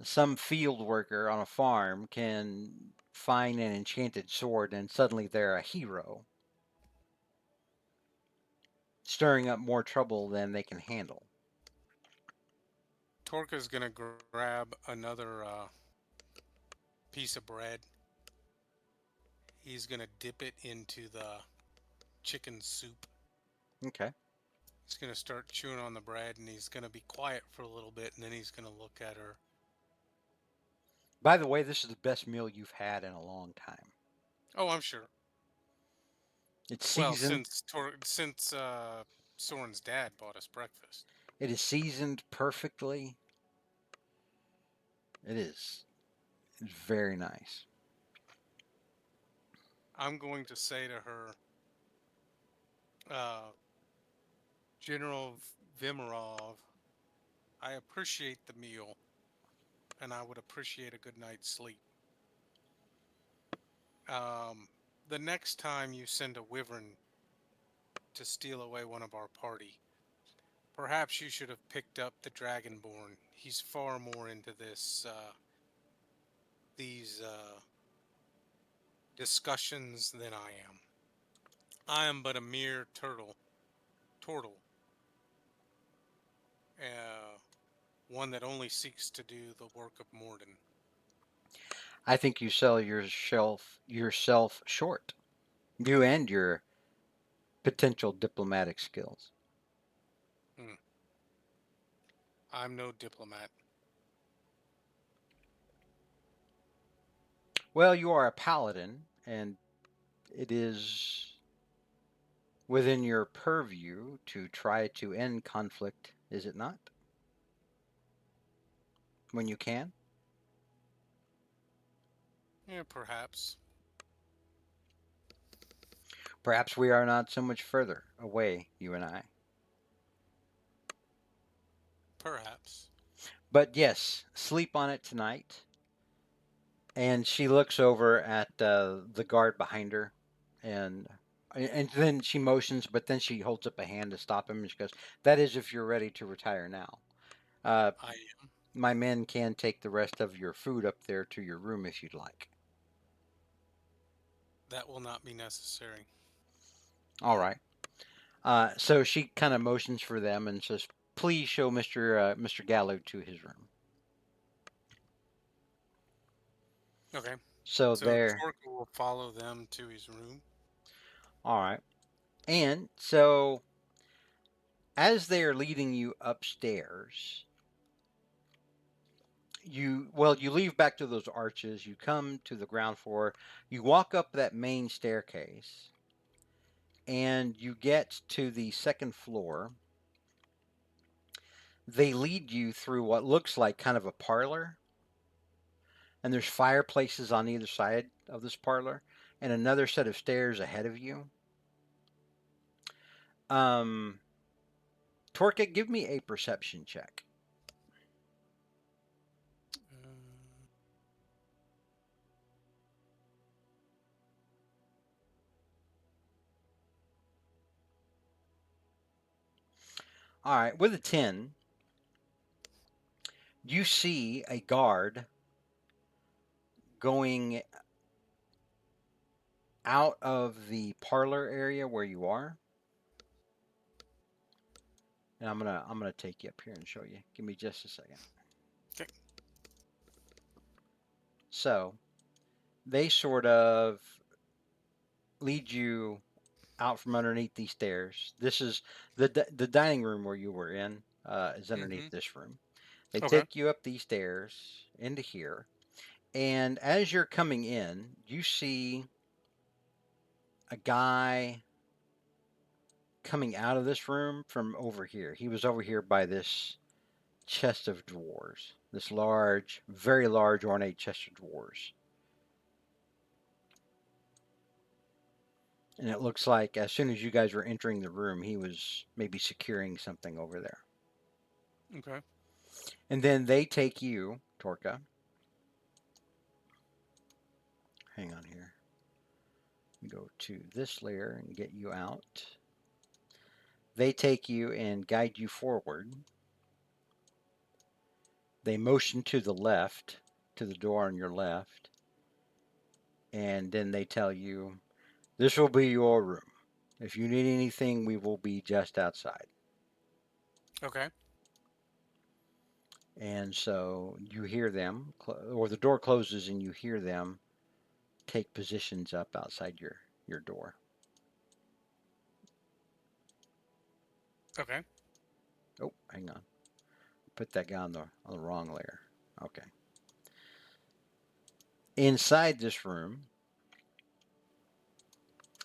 some field worker on a farm can find an enchanted sword and suddenly they're a hero, stirring up more trouble than they can handle. Torka's gonna grab another piece of bread. He's gonna dip it into the chicken soup. Okay. He's gonna start chewing on the bread, and he's gonna be quiet for a little bit, and then he's gonna look at her. By the way, this is the best meal you've had in a long time. Oh, I'm sure. It's Well, seasoned. since Soren's dad bought us breakfast. It is seasoned perfectly. It is. It's very nice. I'm going to say to her, uh, General Vimarov, I appreciate the meal, and I would appreciate a good night's sleep. Um, the next time you send a wyvern to steal away one of our party, perhaps you should have picked up the Dragonborn. He's far more into these discussions than I am. I am but a mere turtle, uh, one that only seeks to do the work of Morden. I think you sell yourself short. You and your potential diplomatic skills. Hmm. I'm no diplomat. Well, you are a paladin, and it is within your purview to try to end conflict, is it not? When you can? Yeah, perhaps. Perhaps we are not so much further away, you and I. Perhaps. But yes, sleep on it tonight. And she looks over at the guard behind her, and then she motions, but then she holds up a hand to stop him, and she goes, "That is, if you're ready to retire now. Uh, I my men can take the rest of your food up there to your room if you'd like." That will not be necessary. All right. So she kind of motions for them and says, "Please show Mr. Gallo to his room." Okay. So So there. Torque will follow them to his room. All right. And so as they are leading you upstairs, you leave back to those arches, you come to the ground floor, you walk up that main staircase, and you get to the second floor. They lead you through what looks like kind of a parlor, and there's fireplaces on either side of this parlor, and another set of stairs ahead of you. um Torka, give me a perception check. Uh, All right, with a 10, you see a guard going out of the parlor area where you are. And I'm gonna take you up here and show you. Give me just a second. Okay. So they sort of lead you out from underneath these stairs. This is the dining room where you were in is underneath Mm-hmm. this room. They Okay. take you up these stairs into here, and as you're coming in, you see a guy coming out of this room from over here. He was over here by this chest of drawers, this large, very large, ornate chest of drawers. And it looks like as soon as you guys were entering the room, he was maybe securing something over there. Okay. And then they take you, Torka. Hang on here. Go to this layer and get you out. They take you and guide you forward. They motion to the left, to the door on your left. And then they tell you, this will be your room. If you need anything, we will be just outside. Okay. And so you hear them, or the door closes and you hear them take positions up outside your door. Okay. Oh, hang on. Put that guy on the wrong layer. Okay. Inside this room,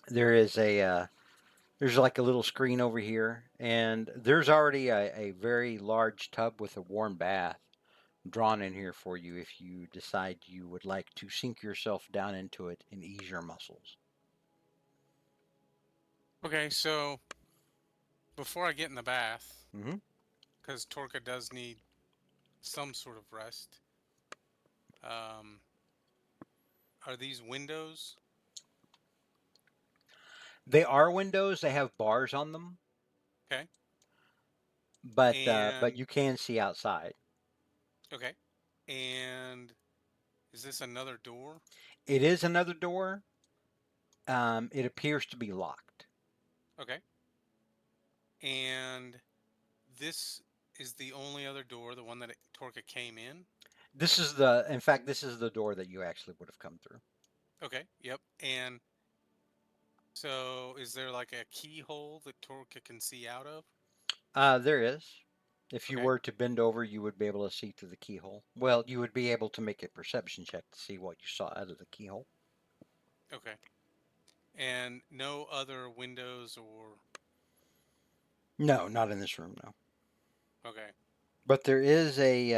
there is there's like a little screen over here, and there's already a very large tub with a warm bath drawn in here for you if you decide you would like to sink yourself down into it and ease your muscles. Okay. So before I get in the bath, Mm-hmm. because Torka does need some sort of rest, um, are these windows? They are windows. They have bars on them, Okay. but And you can see outside. okay. And is this another door? It is another door. It appears to be locked. Okay. And this is the only other door, the one that Torka came in? In fact, this is the door that you actually would have come through. Okay. Yep. And so is there like a keyhole that Torka can see out of? There is. If you Okay. were to bend over, you would be able to see through the keyhole. Well, you would be able to make a perception check to see what you saw out of the keyhole. Okay. And no other windows or No, not in this room, no. okay. But there is a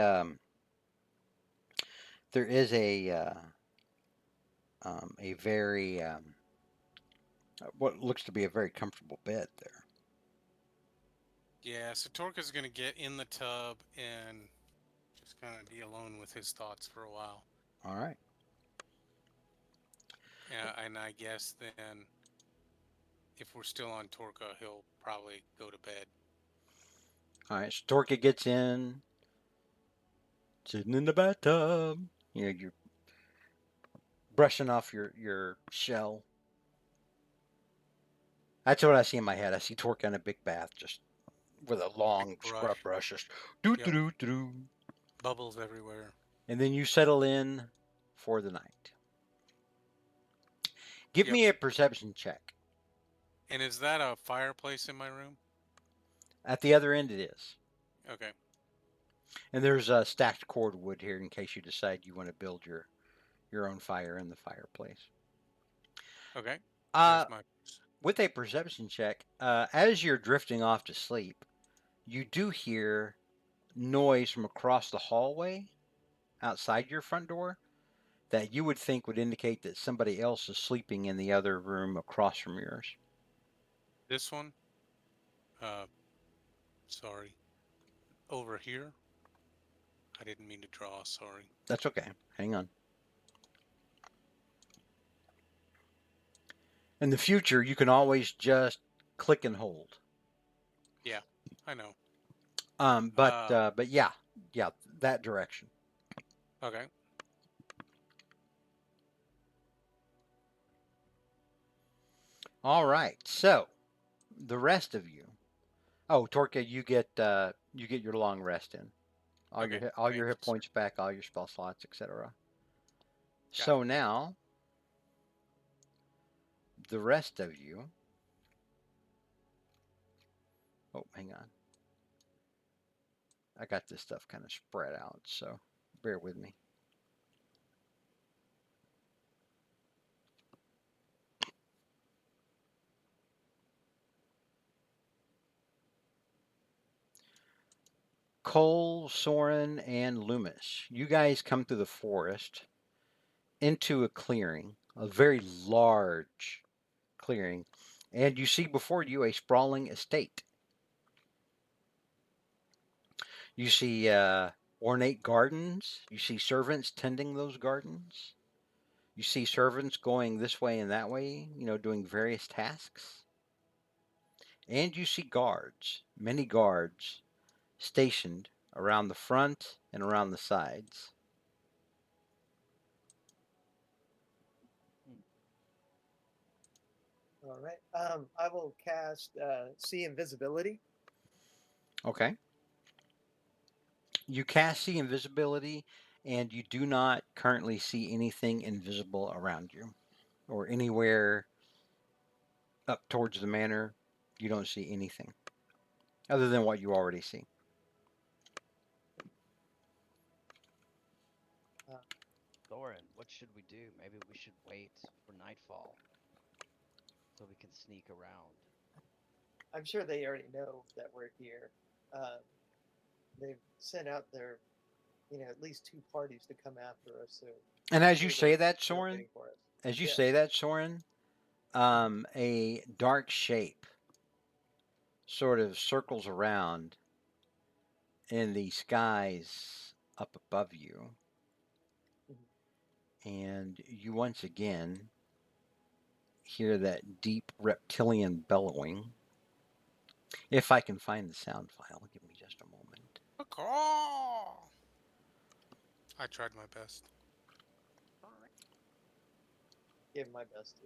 very what looks to be a very comfortable bed there. Yeah, so Torka's gonna get in the tub and just kind of be alone with his thoughts for a while. All right. Yeah, and I guess then if we're still on Torka, he'll probably go to bed. All right. So Torka gets in, sitting in the bathtub. You know, you're brushing off your shell. That's what I see in my head. I see Torka in a big bath, just with a long Big scrub brush. brush, just doo Yep. doo doo doo. Bubbles everywhere. And then you settle in for the night. Give Yep. me a perception check. And is that a fireplace in my room? At the other end, it is. Okay. And there's a stacked cordwood here in case you decide you want to build your own fire in the fireplace. Okay. Uh, There's my with a perception check, as you're drifting off to sleep, you do hear noise from across the hallway outside your front door that you would think would indicate that somebody else is sleeping in the other room across from yours. this one. Sorry. Over here. I didn't mean to draw. Sorry. That's okay. Hang on. In the future, you can always just click and hold. Yeah, I know. But yeah, that direction. Okay. All right. So the rest of you. Oh, Torka, you get your long rest in. Okay. All Thank your you, hit sir. points back, all your spell slots, etc. Got So now the rest of you. Oh, hang on. I got this stuff kind of spread out, so bear with me. Cole, Soren, and Loomis, you guys come through the forest into a clearing, a very large clearing, and you see before you a sprawling estate. You see ornate gardens. You see servants tending those gardens. You see servants going this way and that way, doing various tasks. And you see guards, many guards, stationed around the front and around the sides. All right. I will cast see invisibility. Okay. You cast see invisibility, and you do not currently see anything invisible around you or anywhere up towards the manor. You don't see anything other than what you already see. Thorin, what should we do? Maybe we should wait for nightfall so we can sneak around. I'm sure they already know that we're here. They've sent out their, at least two parties to come after us. So And I'm as you sure say that, they're Soren, waiting for us. a dark shape sort of circles around in the skies up above you. And you once again hear that deep reptilian bellowing. If I can find the sound file, give me just a moment. I tried my best. Give my best to.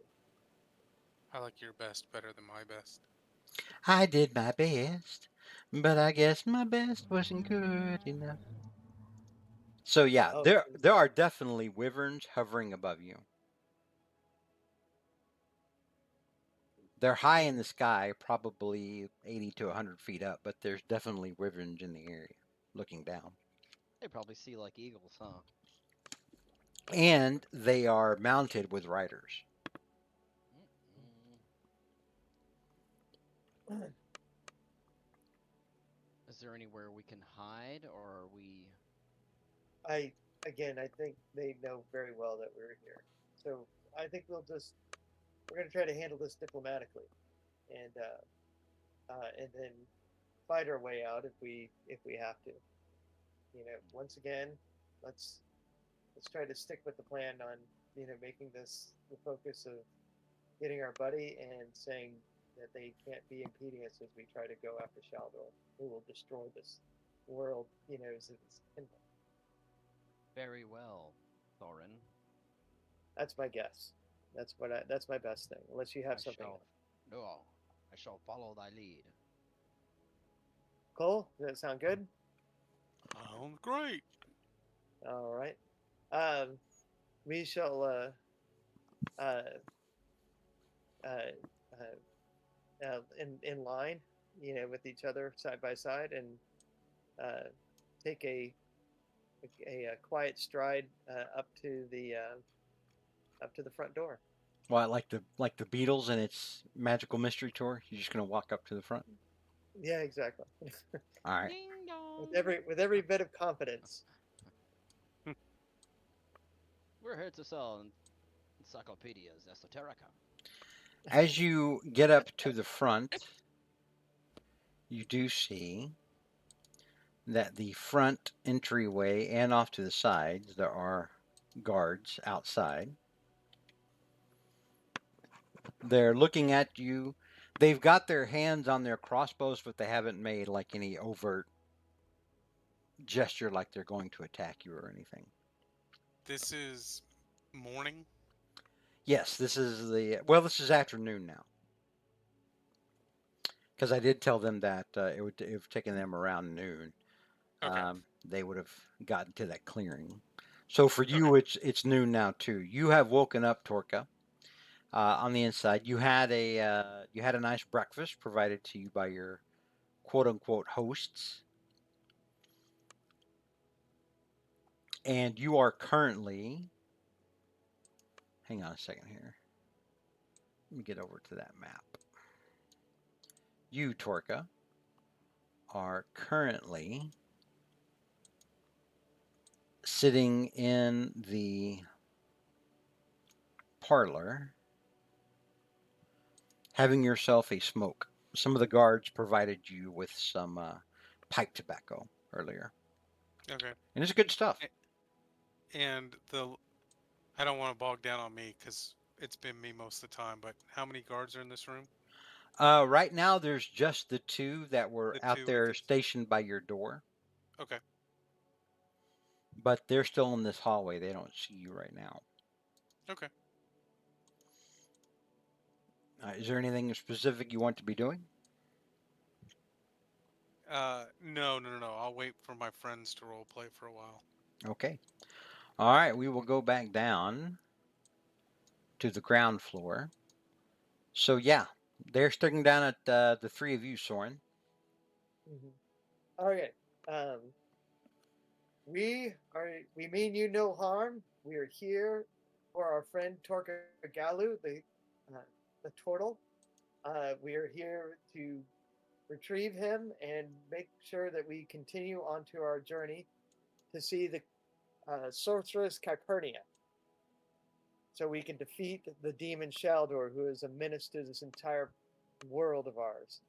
I like your best better than my best. I did my best, but I guess my best wasn't good enough. So yeah, Oh, there are definitely wyverns hovering above you. They're high in the sky, probably 80 to 100 feet up, but there's definitely wyverns in the area looking down. They probably see like eagles, huh? And they are mounted with riders. Is there anywhere we can hide, or are we? I think they know very well that we're here. So I think we're going to try to handle this diplomatically, and then fight our way out if we have to. Once again, let's try to stick with the plan on making this the focus of getting our buddy and saying that they can't be impeding us as we try to go after Shaldor, who will destroy this world. As it's Very well, Thorin. That's my guess. That's my best thing. Unless you have something else. No, I shall follow thy lead. Cole, does that sound good? Sounds great. All right. We shall uh, in line, with each other side by side, and take a quiet stride up to the front door. Well, like the Beatles and its magical mystery tour, you're just gonna walk up to the front. Yeah, exactly. All right. Ding dong. with every bit of confidence. We're here to sell encyclopedias esoterica. As you get up to the front, you do see that the front entryway and off to the sides there are guards outside. They're looking at you. They've got their hands on their crossbows, but they haven't made like any overt gesture like they're going to attack you or anything. This is morning. Yes, this is this is afternoon now. Because I did tell them that it would have taken them around noon. Okay. They would have gotten to that clearing. So for Okay. you, it's noon now too. You have woken up, Torka. On the inside, you had a nice breakfast provided to you by your quote unquote hosts, and you are currently. Hang on a second here. Let me get over to that map. You, Torka, are currently sitting in the parlor having yourself a smoke. Some of the guards provided you with some pipe tobacco earlier, Okay. and it's good stuff. And I don't want to bog down on me because it's been me most of the time. But how many guards are in this room? Right now, there's just the two that were The out two with there the. stationed by your door, Okay. but they're still in this hallway. They don't see you right now. Okay. Is there anything specific you want to be doing? No. I'll wait for my friends to role play for a while. Okay. All right, we will go back down to the ground floor. So yeah, they're sticking down at the three of you, Soren. Okay. Um, we mean you no harm. We are here for our friend Torka Galu, the turtle. We are here to retrieve him and make sure that we continue onto our journey to see the sorceress Calpurnia, so we can defeat the demon Shaldor, who is a menace to this entire world of ours.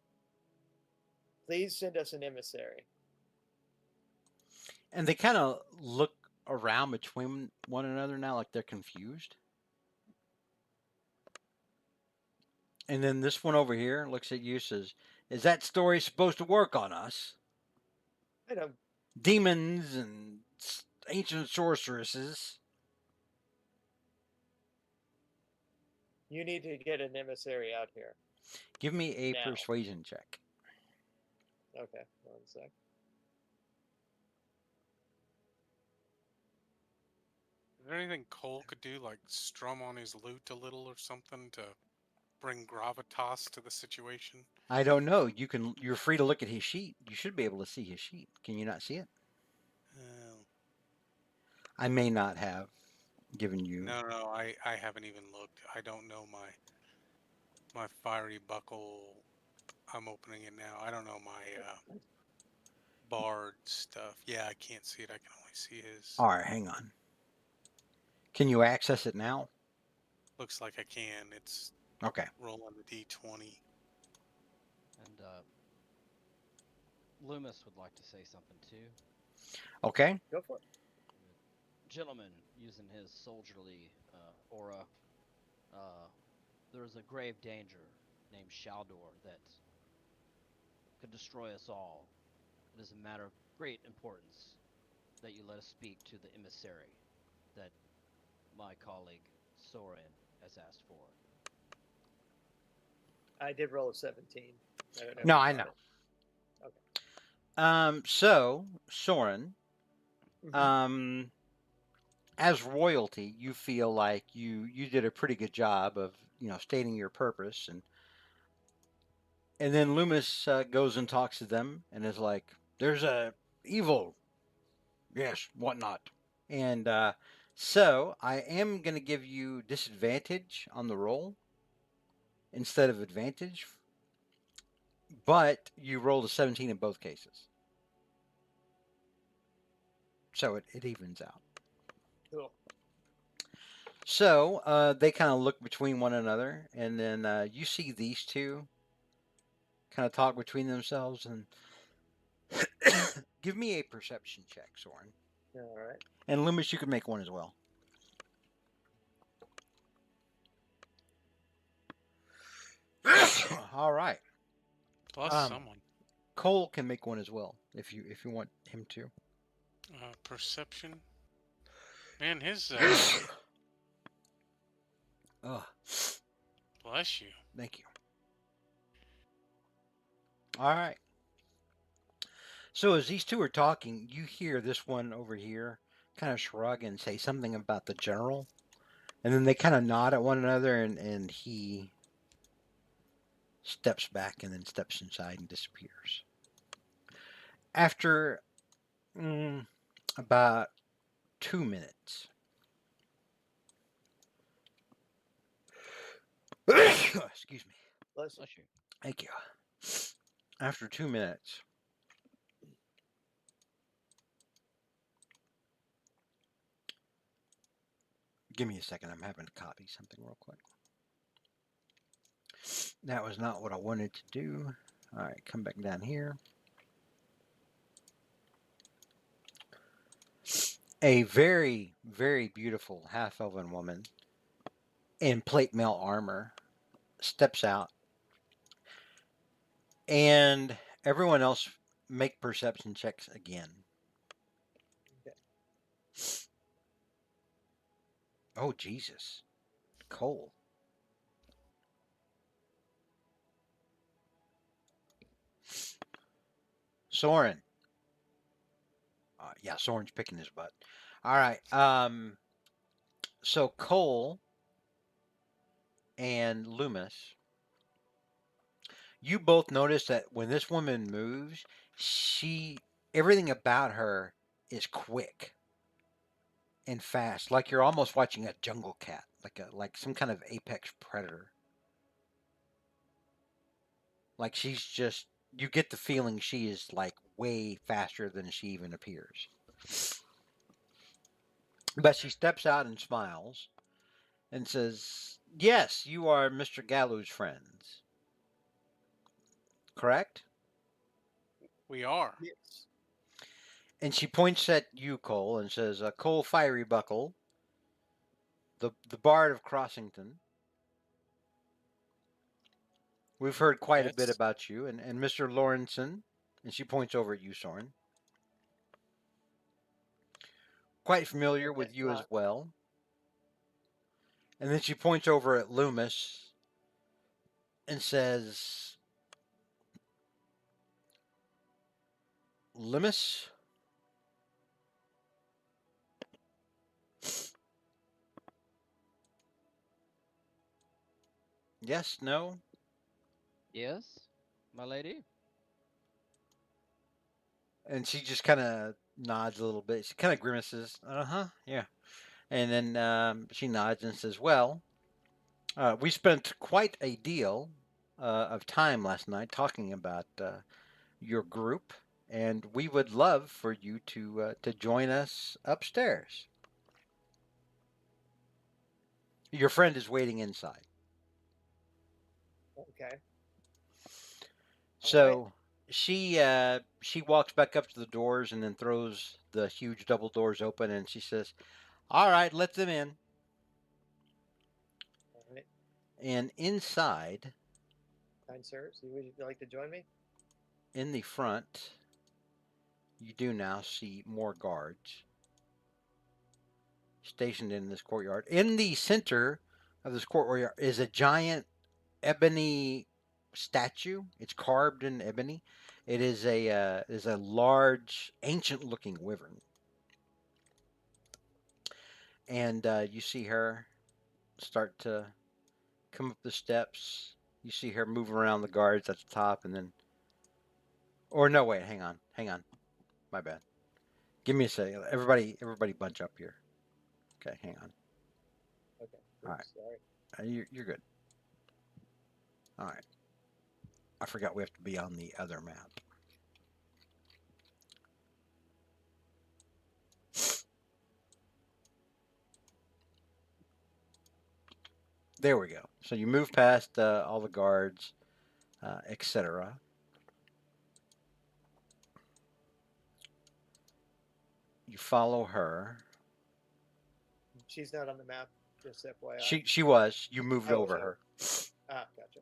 Please send us an emissary. And they kind of look around between one another now, like they're confused. And then this one over here looks at you, says, "Is that story supposed to work on us? I don't. Demons and ancient sorceresses." You need to get an emissary out here. Give me a Now. persuasion check. Okay, 1 sec. Is there anything Cole could do, like strum on his lute a little or something to bring gravitas to the situation? I don't know. You're free to look at his sheet. You should be able to see his sheet. Can you not see it? Uh, I may not have given you. no. I haven't even looked. I don't know my fiery buckle. I'm opening it now. I don't know my bard stuff. Yeah, I can't see it. I can only see his. All right, hang on. Can you access it now? Looks like I can. It's Okay. rolling the d20. And Loomis would like to say something too. Okay. Go for it. Gentlemen, using his soldierly aura, there is a grave danger named Shaldor that could destroy us all. It is a matter of great importance that you let us speak to the emissary that my colleague Soren has asked for. I did roll a 17. No, I know. It. Okay. So Soren, Mhm. as royalty, you feel like you did a pretty good job of stating your purpose, and then Loomis goes and talks to them and is like, "There's a evil, yes, whatnot," and so I am gonna give you disadvantage on the roll instead of advantage, but you rolled a 17 in both cases, so it evens out. Cool. So they kind of look between one another, and then you see these two kind of talk between themselves and give me a perception check, Soren. All right. And Loomis, you can make one as well. All right. Plus someone. Cole can make one as well if you want him to. Perception. Man, his Oh, bless you. thank you. All right. So as these two are talking, you hear this one over here kind of shrug and say something about the general. And then they kind of nod at one another, and he steps back and then steps inside and disappears. After about 2 minutes. Excuse me. Bless you. Bless you. Thank you. After 2 minutes, give me a second. I'm having to copy something real quick. That was not what I wanted to do. All right, come back down here. A very, very beautiful half-elven woman in plate mail armor steps out, and everyone else make perception checks again. Okay. Oh, Jesus. Cole. Soren. Yeah, Soren's picking his butt. All right. So Cole and Loomis, you both notice that when this woman moves, everything about her is quick and fast, like you're almost watching a jungle cat, like some kind of apex predator. Like you get the feeling she is like way faster than she even appears. But she steps out and smiles and says, "Yes, you are Mr. Gallo's friends, correct?" We are. Yes. And she points at you, Cole, and says, "Cole Fiery Buckle, the Bard of Crossington. We've heard quite a bit Yes. about you, and Mr. Lawrenson," and she points over at you, Soren. "Quite familiar Okay. with you as well." And then she points over at Loomis and says, "Loomis, yes, no?" Yes, my lady. And she just kind of nods a little bit. She kind of grimaces, yeah. And then she nods and says, "Well, we spent quite a deal of time last night talking about your group, and we would love for you to join us upstairs. Your friend is waiting inside." Okay. So she walks back up to the doors and then throws the huge double doors open, and she says, "All right, let them in." All right. And inside, Kind sir, so would you like to join me? in the front, you do now see more guards stationed in this courtyard. In the center of this courtyard is a giant ebony statue. It's carved in ebony. It is a large, ancient-looking wyvern, and you see her start to come up the steps. You see her move around the guards at the top, and then, or no, wait, hang on, my bad. Give me a second. Everybody, bunch up here. Okay, hang on. Okay. All right. Oops, sorry. You're good. All right. I forgot we have to be on the other map. There we go. So you move past all the guards, etc. You follow her. She's not on the map, just FYI. She was. You moved Oh, over okay. her, Ah, gotcha.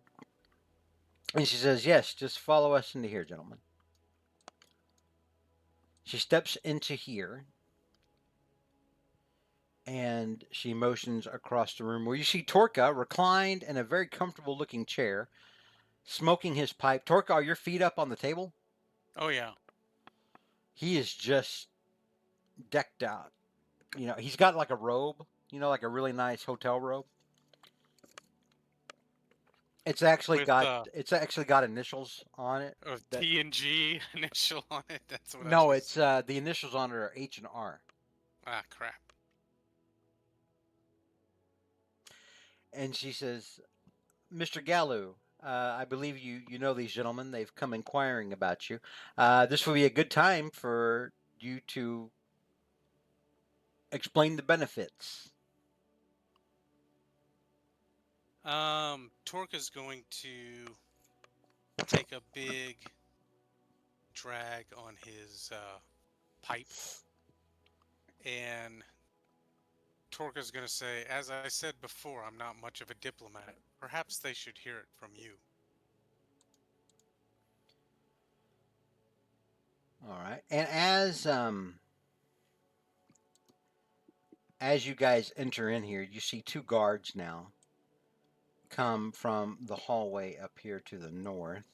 and she says, "Yes, just follow us into here, gentlemen." She steps into here and she motions across the room where you see Torka reclined in a very comfortable looking chair, smoking his pipe. Torka, are your feet up on the table? Oh yeah. He is just decked out. He's got like a robe, like a really nice hotel robe. It's actually With got it's actually got initials on it. a That T and G initial on it. That's what I was No, gonna it's say. the initials on it are H and R. Ah, crap. And she says, "Mr. Gallu, I believe you know these gentlemen. They've come inquiring about you. This will be a good time for you to explain the benefits." Torka's going to take a big drag on his pipe, and Torka's going to say, "As I said before, I'm not much of a diplomat. Perhaps they should hear it from you." All right. And as you guys enter in here, you see two guards now come from the hallway up here to the north,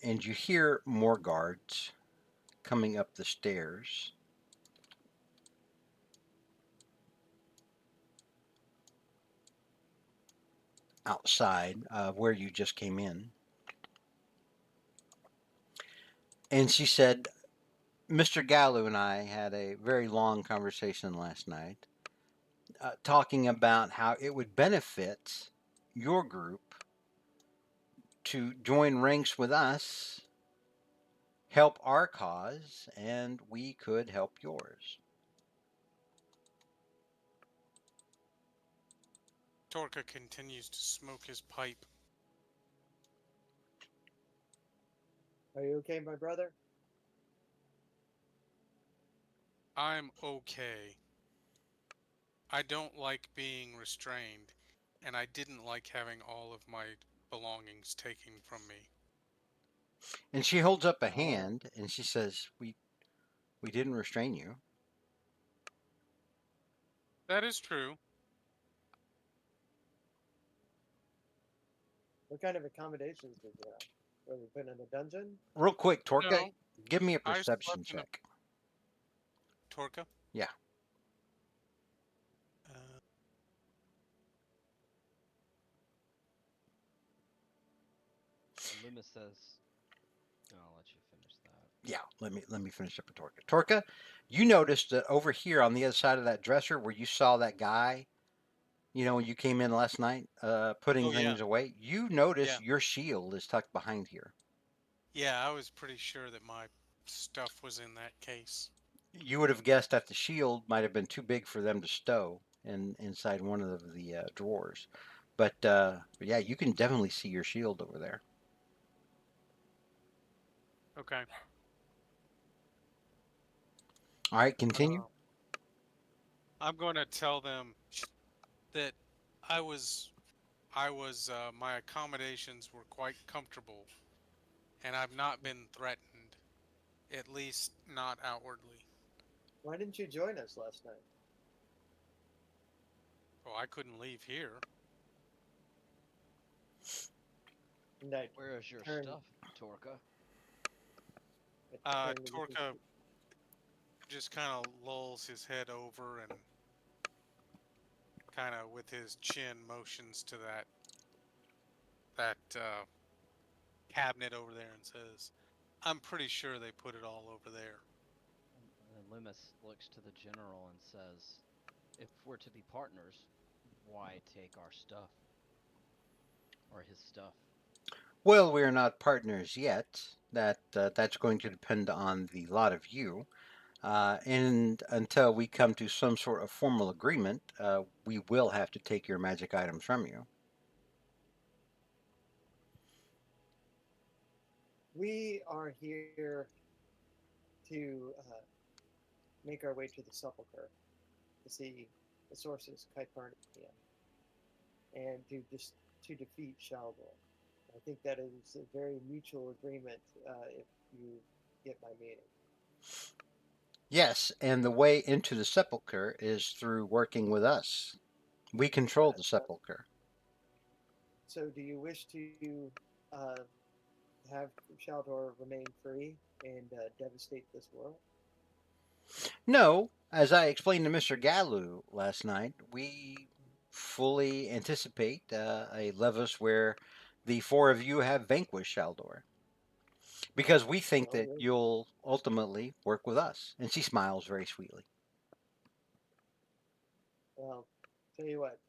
and you hear more guards coming up the stairs. Outside where you just came in. And she said, "Mr. Gallu and I had a very long conversation last night, talking about how it would benefit your group to join ranks with us, help our cause, and we could help yours." Torka continues to smoke his pipe. Are you okay, my brother? I'm okay. I don't like being restrained, and I didn't like having all of my belongings taken from me. And she holds up a Oh, hand and she says, "We didn't restrain you." That is true. what kind of accommodations did you have? Were we put in a dungeon? Real quick, Torka, No, give me a I perception slept in a check. Torka. Yeah. Uh, Loomis says, I'll let you finish that. Yeah, let me finish up with Torka. Torka, you noticed that over here on the other side of that dresser where you saw that guy, when you came in last night, putting oh yeah, things away, you notice yeah, your shield is tucked behind here. yeah. I was pretty sure that my stuff was in that case. You would have guessed that the shield might have been too big for them to stow inside one of the drawers. But yeah, you can definitely see your shield over there. Okay. All right, continue. I'm going to tell them that I was, my accommodations were quite comfortable, and I've not been threatened, at least not outwardly. Why didn't you join us last night? Well, I couldn't leave here. And I Where is your turned, stuff, Torka? I turned to the Torka just kind of lulls his head over and kind of with his chin motions to that cabinet over there and says, "I'm pretty sure they put it all over there." And then Loomis looks to the general and says, if we're to be partners, why take our stuff? Or his stuff? Well, we are not partners yet. That's going to depend on the lot of you. And until we come to some sort of formal agreement, we will have to take your magic items from you. We are here to make our way to the sepulcher to see the sources Kypernia and to defeat Shaldor. I think that is a very mutual agreement if you get my meaning. Yes, and the way into the sepulcher is through working with us. We control the So, sepulcher. so do you wish to uh, have Shaldor remain free and devastate this world? No, as I explained to Mr. Gallu last night, we fully anticipate a Levis where the four of you have vanquished Shaldor. Because we think Well, that you'll ultimately work with us. And she smiles very sweetly. well, tell you what,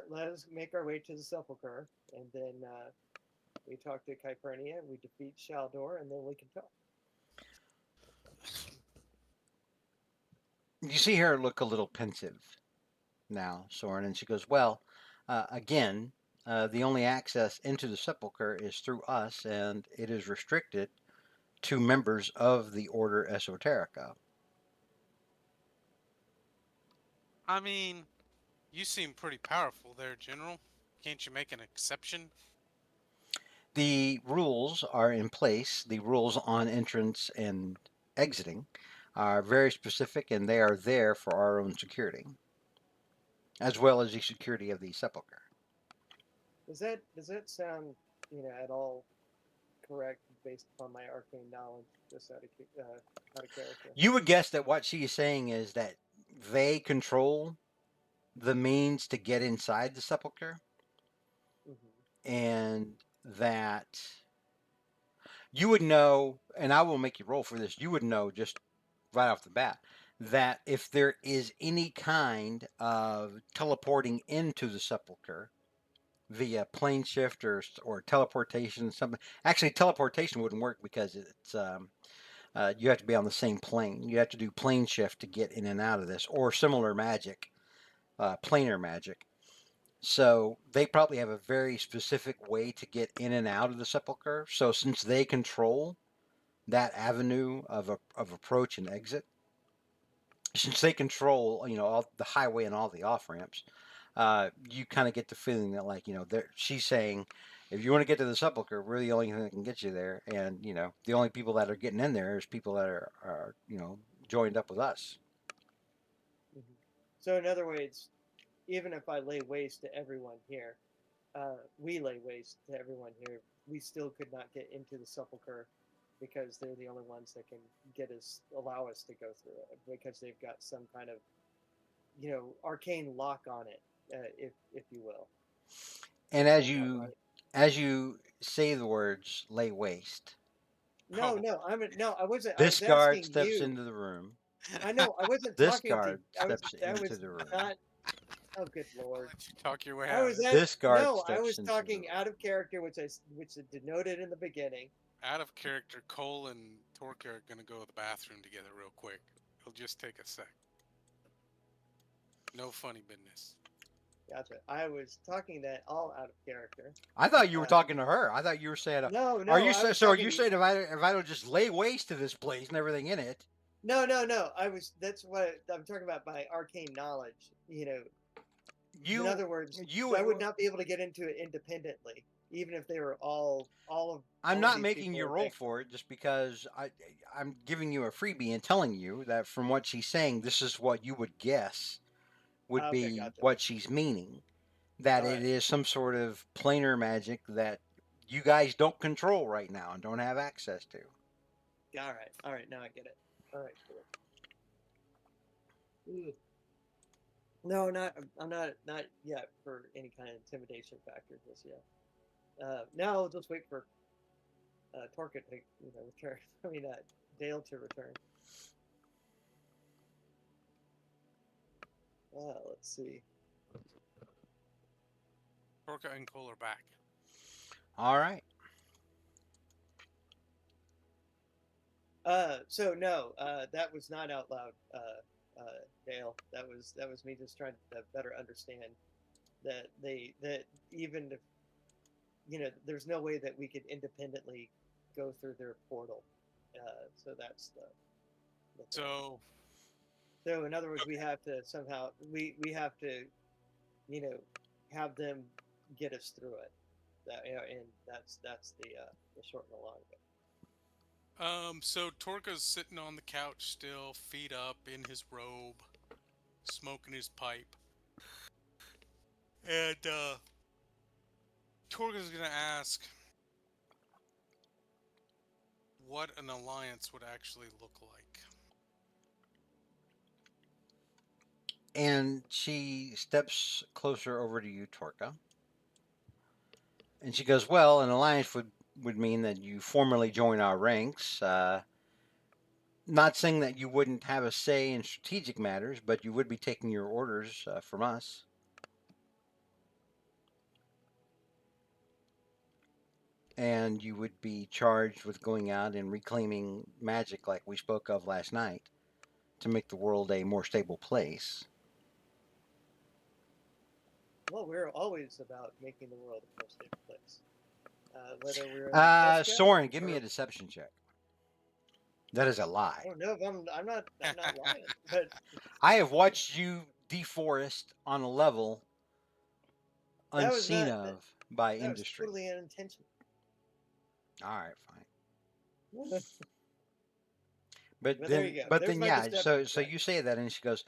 let us make our way to the sepulcher, and then we talk to Kypernia, we defeat Shaldor, and then we can talk. You see her look a little pensive now, Soren, and she goes, well, again, the only access into the sepulcher is through us, and it is restricted to members of the Order Esoterica. I mean, you seem pretty powerful there, General. Can't you make an exception? The rules are in place. The rules on entrance and exiting are very specific, and they are there for our own security, as well as the security of the sepulcher. Does that sound at all correct based upon my arcane knowledge, just out of character? You would guess that what she is saying is that they control the means to get inside the sepulcher, Hmm. and that you would know, and I will make you roll for this, you would know just right off the bat that if there is any kind of teleporting into the sepulcher via plane shift or teleportation, something. Actually, teleportation wouldn't work because it's you have to be on the same plane. You have to do plane shift to get in and out of this, or similar magic, planar magic. So they probably have a very specific way to get in and out of the sepulcher. So since they control that avenue of approach and exit, since they control all the highway and all the off ramps, you kind of get the feeling that she's saying, if you want to get to the sepulcher, we're the only thing that can get you there, and the only people that are getting in there is people that are joined up with us. Hmm. So, in other words, even if I lay waste to everyone here, we lay waste to everyone here, we still could not get into the sepulcher because they're the only ones that can allow us to go through it because they've got some kind of, arcane lock on it, if you will. And Is that not right? as you say the words "lay waste," No, Oh, no, no, I wasn't. I this was guard asking steps you. into the room. I know I wasn't This talking to. guard I was. steps I into was the room. not. Oh, good I'll lord. let you talk your way I out of was it. at This guard no. I steps was into the talking room. out of character, which I denoted in the beginning. Out of character, Cole and Torka are gonna go to the bathroom together real quick. It'll just take a sec. No funny business. Gotcha. I was talking that all out of character. I thought you were Uh, talking to her. I thought you were saying, no, "Are no, you I was so? Are talking you to you. saying if I don't just lay waste to this place and everything in it?" No, no, no. I was. That's what I'm talking about by arcane knowledge. In You other words, I would you. not be able to get into it independently, even if they were I'm all of not these making people you were roll victims. for it just because I'm giving you a freebie and telling you that from what she's saying, this is what you would guess would Okay, be gotcha. what she's meaning. That All it right. is some sort of planar magic that you guys don't control right now and don't have access to. All right. All right. Now I get it. All right. Cool. Ooh. No, not. I'm not yet for any kind of intimidation factor just yet. Now I'll just wait for Torka to return. I mean, Dale to return. Let's see. Torka and Cole are back. All right. So no, that was not out loud, Dale. That was me just trying to better understand that even if there's no way that we could independently go through their portal. So that's the thing. So, So in other words, we okay. have to somehow we have to you know have them get us through it. And that's the short and the long of it. So Torka's sitting on the couch still, feet up in his robe, smoking his pipe. And Torka's gonna ask what an alliance would actually look like. And she steps closer over to you, Torka. And she goes, well, an alliance would mean that you formally join our ranks. Not saying that you wouldn't have a say in strategic matters, but you would be taking your orders from us. And you would be charged with going out and reclaiming magic like we spoke of last night to make the world a more stable place. Well, we're always about making the world a more stable place. Whether we're in Luteska Soren, give me or- a deception check. That is a lie. I don't know if I'm not lying, but I have watched you deforest on a level that was unseen not that, of by that was industry. totally unintentional. All right, fine. But But there then, you go. but There's then, my yeah. deception So check. you say that, and she goes,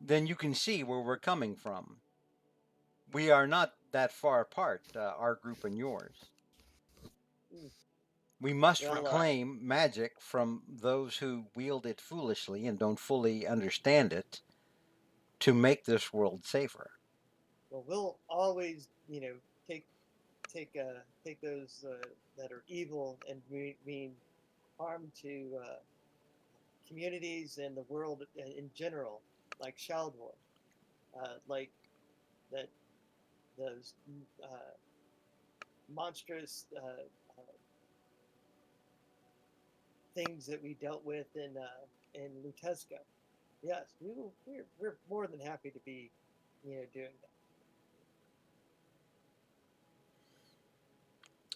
"Then you can see where we're coming from. We are not that far apart, our group and yours. Mm. We must Well, reclaim magic from those who wield it foolishly and don't fully understand it to make this world safer." Well, we'll always, take take those that are evil and mean harm to communities and the world in general, like Shaldor, like that those monstrous things that we dealt with in Luteska. Yes, we're more than happy to be, doing that.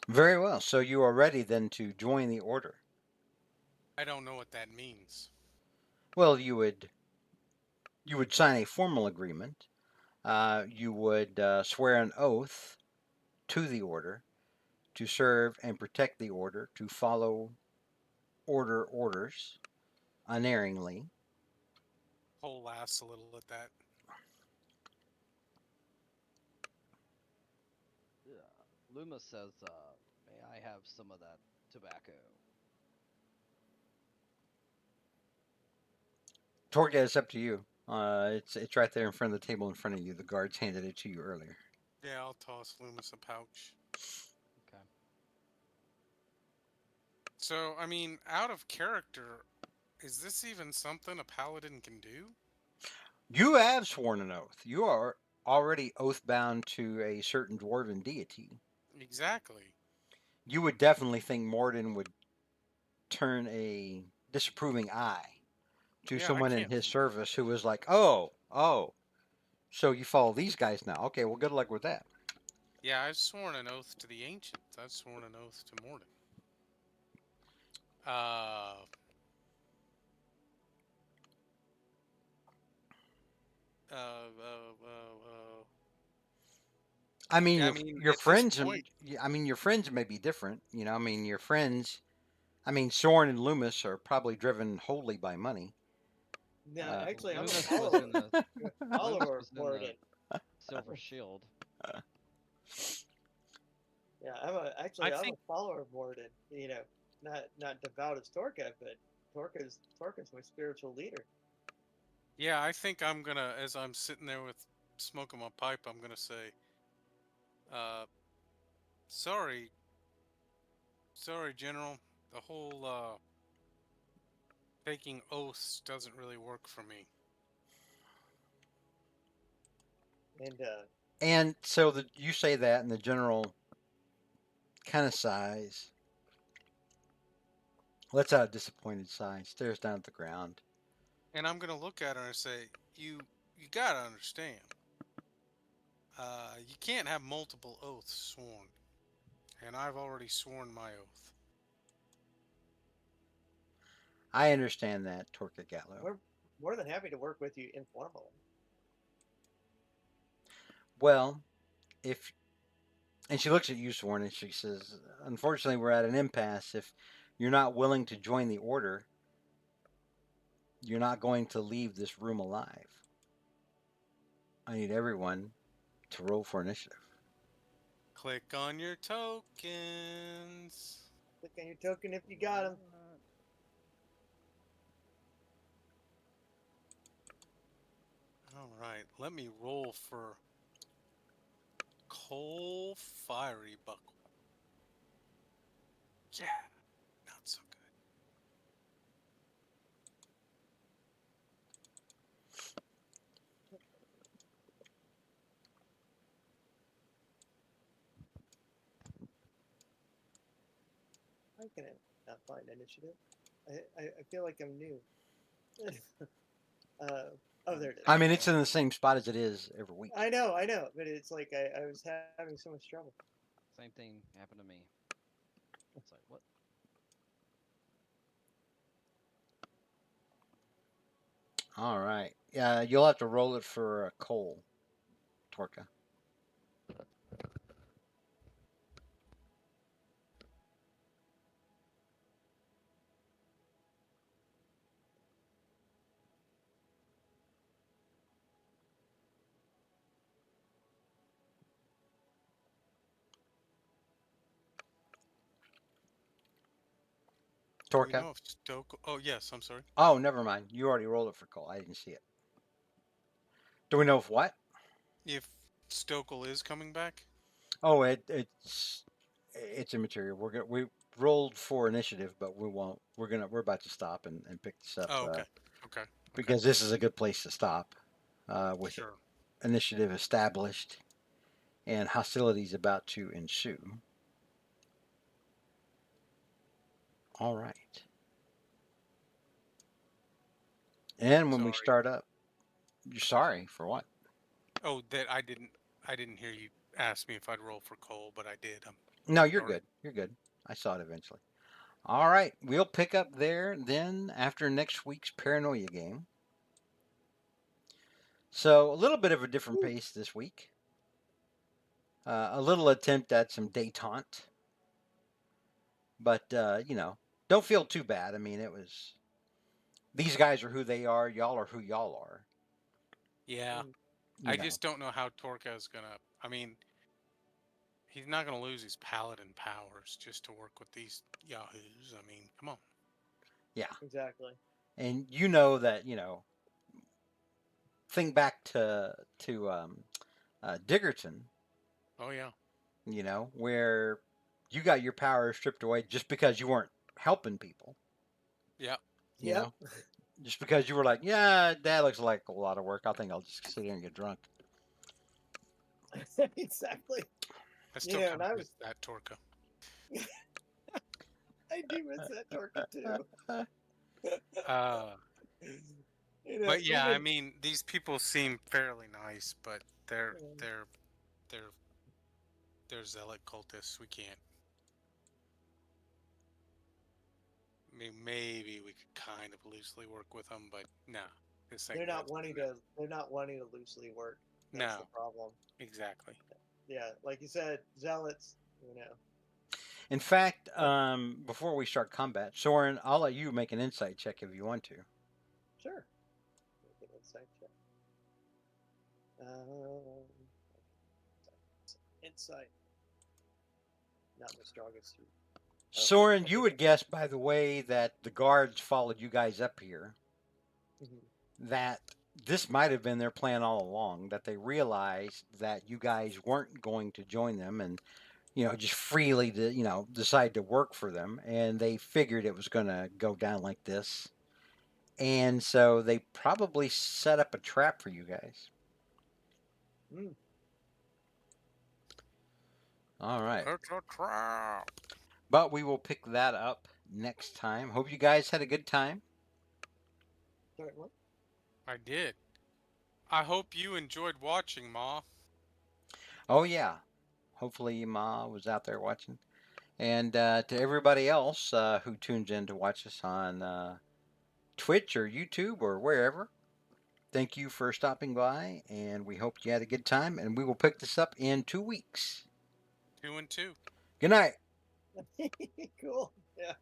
Very well. So you are ready then to join the order. I don't know what that means. Well, you would sign a formal agreement. You would swear an oath to the order to serve and protect the order, to follow orders unerringly. Whole laughs a little at that. Yeah. Luma says, "May I have some of that tobacco?" Torga, it's up to you. It's right there in front of the table in front of you. The guards handed it to you earlier. Yeah, I'll toss Loomis a pouch. Okay. So, I mean, out of character, is this even something a paladin can do? You have sworn an oath. You are already oath bound to a certain dwarven deity. Exactly. You would definitely think Morden would turn a disapproving eye to Yeah, I someone in can't. his service who was like, oh, so you follow these guys now. Okay, well, good luck with that. Yeah, I've sworn an oath to the ancients. I've sworn an oath to Morden. Uh, uh, uh, uh, I mean, I your mean, your at this friends. point, I mean, your friends may be different. I mean, your friends. I mean, Soren and Loomis are probably driven wholly by money. No, actually, I'm a Loomis was follower. in the Loomis Follower of was in the Morden. Silver Shield. Yeah, I I'm think, a follower of Morden. Not devout as Torka, but Torka's my spiritual leader. yeah, I think I'm gonna, as I'm sitting there with smoking my pipe, I'm gonna say, uh, sorry, sorry, General. The whole taking oaths doesn't really work for me. And And so you say that, and the general kind of sighs, lets out a disappointed sigh, stares down at the ground. And I'm gonna look at her and say, you gotta understand. You can't have multiple oaths sworn, and I've already sworn my oath. I understand that, Torka Gallo. we're more than happy to work with you informally. Well, if and she looks at you, Soren, and she says, "Unfortunately, we're at an impasse. If you're not willing to join the order, you're not going to leave this room alive. I need everyone to roll for initiative. Click on your tokens. Click on your token if you got them. All right, let me roll for coal fiery buckle. Yeah, not so good. How can I not find initiative? I feel like I'm new. Oh, there it is. I mean, it's in the same spot as it is every week. I know, but it's like I was having so much trouble. Same thing happened to me. It's like, what? All right. Yeah, you'll have to roll it for coal, Torka. Do we Torka. know if Stoke? Oh yes, I'm sorry. Oh, never mind. You already rolled it for coal. I didn't see it. Do we know if what? If Stokel is coming back? Oh, it's immaterial. We rolled for initiative, but we won't. We're about to stop and pick this up. Oh, okay. Okay. Because this is a good place to stop. With Sure. initiative established and hostilities about to ensue. All right. And when we Sorry. start up, you're sorry for what? Oh, that I didn't hear you ask me if I'd roll for coal, but I did. No, you're Sorry. good. You're good. I saw it eventually. All right. We'll pick up there then after next week's paranoia game. So a little bit of a different pace this week. A little attempt at some detente. But, don't feel too bad. I mean, these guys are who they are. Y'all are who y'all are. Yeah. I just don't know how Torka's gonna. I mean, he's not gonna lose his paladin powers just to work with these yahoos. I mean, come on. Yeah. Exactly. And you know that, think back to Diggerton, Oh yeah. where you got your power stripped away just because you weren't helping people. Yeah. You know, just because you were like, yeah, that looks like a lot of work. I think I'll just sit here and get drunk. Exactly. I still and kind I of was. miss that Torka. I do miss that Torka too. But yeah, I mean, these people seem fairly nice, but they're zealot cultists. We can't. I mean, maybe we could kind of loosely work with them, but no, this ain't. They're not wanting to loosely work. That's the problem. Exactly. Yeah, like you said, zealots. In fact, before we start combat, Soren, I'll let you make an insight check if you want to. Sure. Make an insight check. Insight. Not my strongest suit. Soren, you would guess by the way that the guards followed you guys up here that this might have been their plan all along, that they realized that you guys weren't going to join them and, just freely, decide to work for them. And they figured it was going to go down like this. And so they probably set up a trap for you guys. All right. It's a trap. But we will pick that up next time. Hope you guys had a good time. Sorry, what? I did. I hope you enjoyed watching, Ma. Oh, yeah. Hopefully Ma was out there watching. And to everybody else who tunes in to watch us on Twitch or YouTube or wherever, thank you for stopping by. And we hope you had a good time. And we will pick this up in 2 weeks. 2 and 2. Good night. Cool. Yeah.